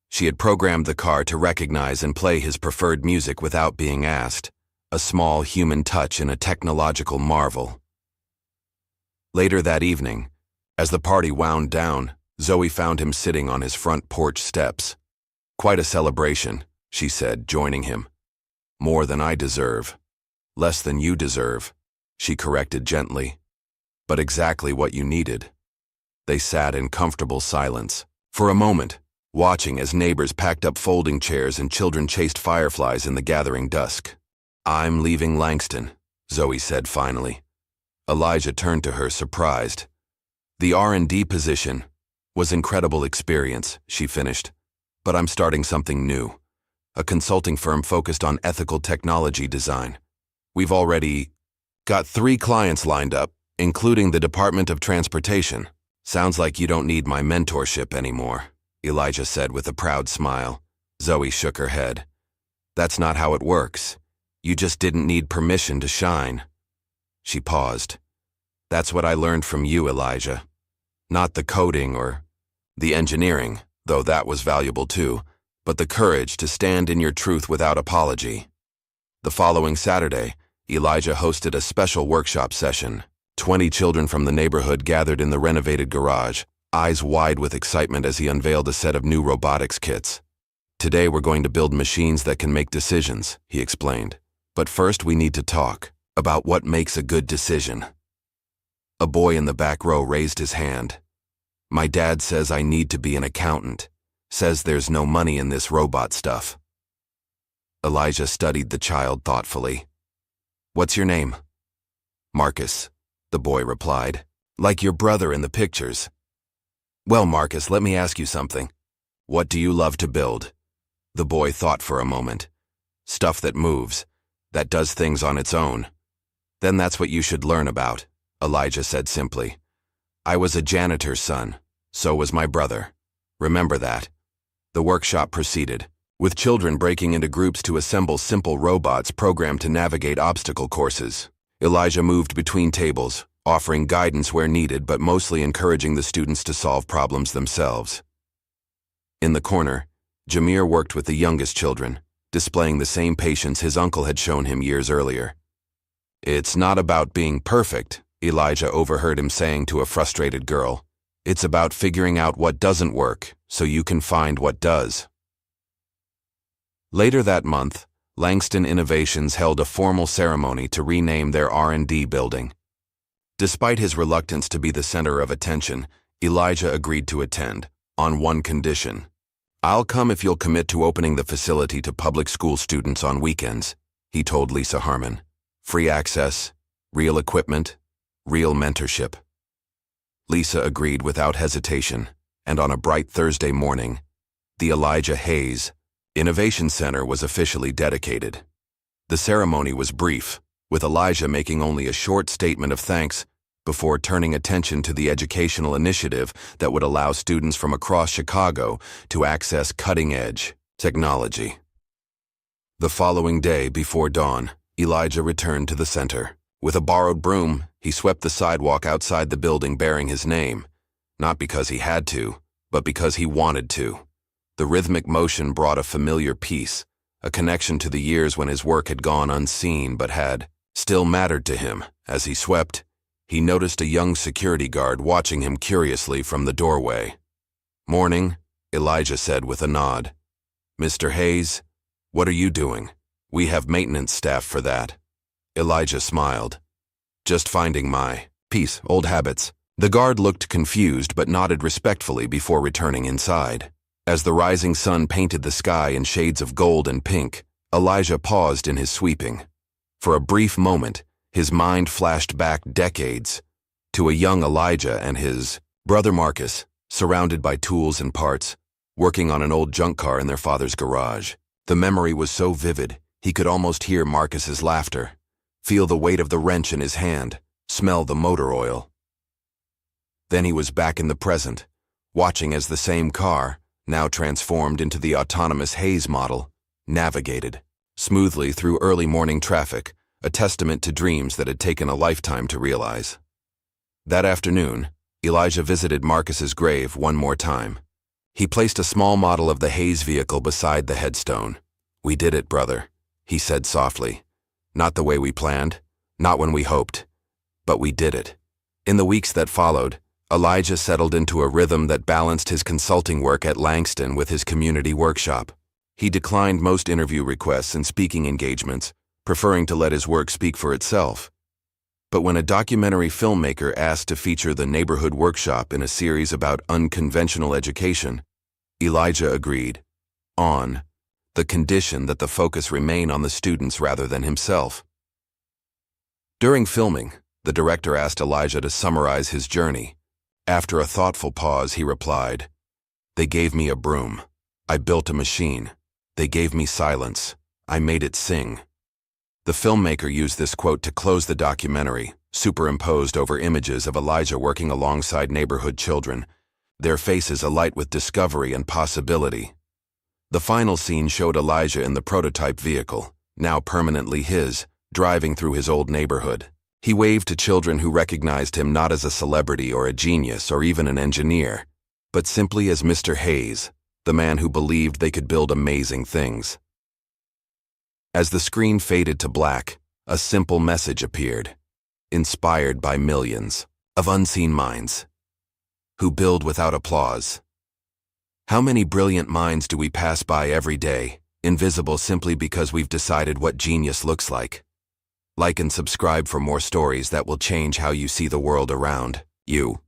She had programmed the car to recognize and play his preferred music without being asked, a small human touch in a technological marvel. Later that evening, as the party wound down, Zoe found him sitting on his front porch steps. "Quite a celebration," she said, joining him. "More than I deserve. Less than you deserve," she corrected gently. "But exactly what you needed." They sat in comfortable silence. For a moment, watching as neighbors packed up folding chairs and children chased fireflies in the gathering dusk. "I'm leaving Langston," Zoe said finally. Elijah turned to her, surprised. "The R&D position. Was incredible experience, she finished. But I'm starting something new. A consulting firm focused on ethical technology design. We've already got 3 clients lined up, including the Department of Transportation. Sounds like you don't need my mentorship anymore, Elijah said with a proud smile. Zoe shook her head. That's not how it works. You just didn't need permission to shine. She paused. That's what I learned from you, Elijah. Not the coding or the engineering, though that was valuable too, but the courage to stand in your truth without apology. The following Saturday, Elijah hosted a special workshop session. 20 children from the neighborhood gathered in the renovated garage, eyes wide with excitement as he unveiled a set of new robotics kits. Today we're going to build machines that can make decisions, he explained. But first we need to talk about what makes a good decision. A boy in the back row raised his hand. My dad says I need to be an accountant. Says there's no money in this robot stuff. Elijah studied the child thoughtfully. What's your name? Marcus, the boy replied. Like your brother in the pictures. Well, Marcus, let me ask you something. What do you love to build? The boy thought for a moment. Stuff that moves, that does things on its own. Then that's what you should learn about, Elijah said simply. I was a janitor's son. So was my brother. Remember that. The workshop proceeded, with children breaking into groups to assemble simple robots programmed to navigate obstacle courses. Elijah moved between tables, offering guidance where needed but mostly encouraging the students to solve problems themselves. In the corner, Jameer worked with the youngest children, displaying the same patience his uncle had shown him years earlier. It's not about being perfect, Elijah overheard him saying to a frustrated girl. It's about figuring out what doesn't work, so you can find what does. Later that month, Langston Innovations held a formal ceremony to rename their R&D building. Despite his reluctance to be the center of attention, Elijah agreed to attend, on one condition. I'll come if you'll commit to opening the facility to public school students on weekends, he told Lisa Harmon. Free access, real equipment, real mentorship. Lisa agreed without hesitation, and on a bright Thursday morning, the Elijah Hayes Innovation Center was officially dedicated. The ceremony was brief, with Elijah making only a short statement of thanks before turning attention to the educational initiative that would allow students from across Chicago to access cutting-edge technology. The following day, before dawn, Elijah returned to the center. With a borrowed broom, he swept the sidewalk outside the building bearing his name, not because he had to, but because he wanted to. The rhythmic motion brought a familiar peace, a connection to the years when his work had gone unseen but had still mattered to him. As he swept, he noticed a young security guard watching him curiously from the doorway. Morning, Elijah said with a nod. Mr. Hayes, what are you doing? We have maintenance staff for that. Elijah smiled. Just finding my peace, old habits. The guard looked confused but nodded respectfully before returning inside. As the rising sun painted the sky in shades of gold and pink, Elijah paused in his sweeping. For a brief moment, his mind flashed back decades to a young Elijah and his brother Marcus, surrounded by tools and parts, working on an old junk car in their father's garage. The memory was so vivid, he could almost hear Marcus's laughter, feel the weight of the wrench in his hand, smell the motor oil. Then he was back in the present, watching as the same car, now transformed into the autonomous Hayes model, navigated smoothly through early morning traffic, a testament to dreams that had taken a lifetime to realize. That afternoon, Elijah visited Marcus's grave one more time. He placed a small model of the Hayes vehicle beside the headstone. We did it, brother, he said softly. Not the way we planned, not when we hoped, but we did it. In the weeks that followed, Elijah settled into a rhythm that balanced his consulting work at Langston with his community workshop. He declined most interview requests and speaking engagements, preferring to let his work speak for itself. But when a documentary filmmaker asked to feature the neighborhood workshop in a series about unconventional education, Elijah agreed, on the condition that the focus remain on the students rather than himself. During filming, the director asked Elijah to summarize his journey, After a thoughtful pause, he replied, "They gave me a broom. I built a machine. They gave me silence. I made it sing." The filmmaker used this quote to close the documentary, superimposed over images of Elijah working alongside neighborhood children, their faces alight with discovery and possibility. The final scene showed Elijah in the prototype vehicle, now permanently his, driving through his old neighborhood. He waved to children who recognized him not as a celebrity or a genius or even an engineer, but simply as Mr. Hayes, the man who believed they could build amazing things. As the screen faded to black, a simple message appeared, inspired by millions of unseen minds who build without applause. How many brilliant minds do we pass by every day, invisible simply because we've decided what genius looks like? Like and subscribe for more stories that will change how you see the world around you.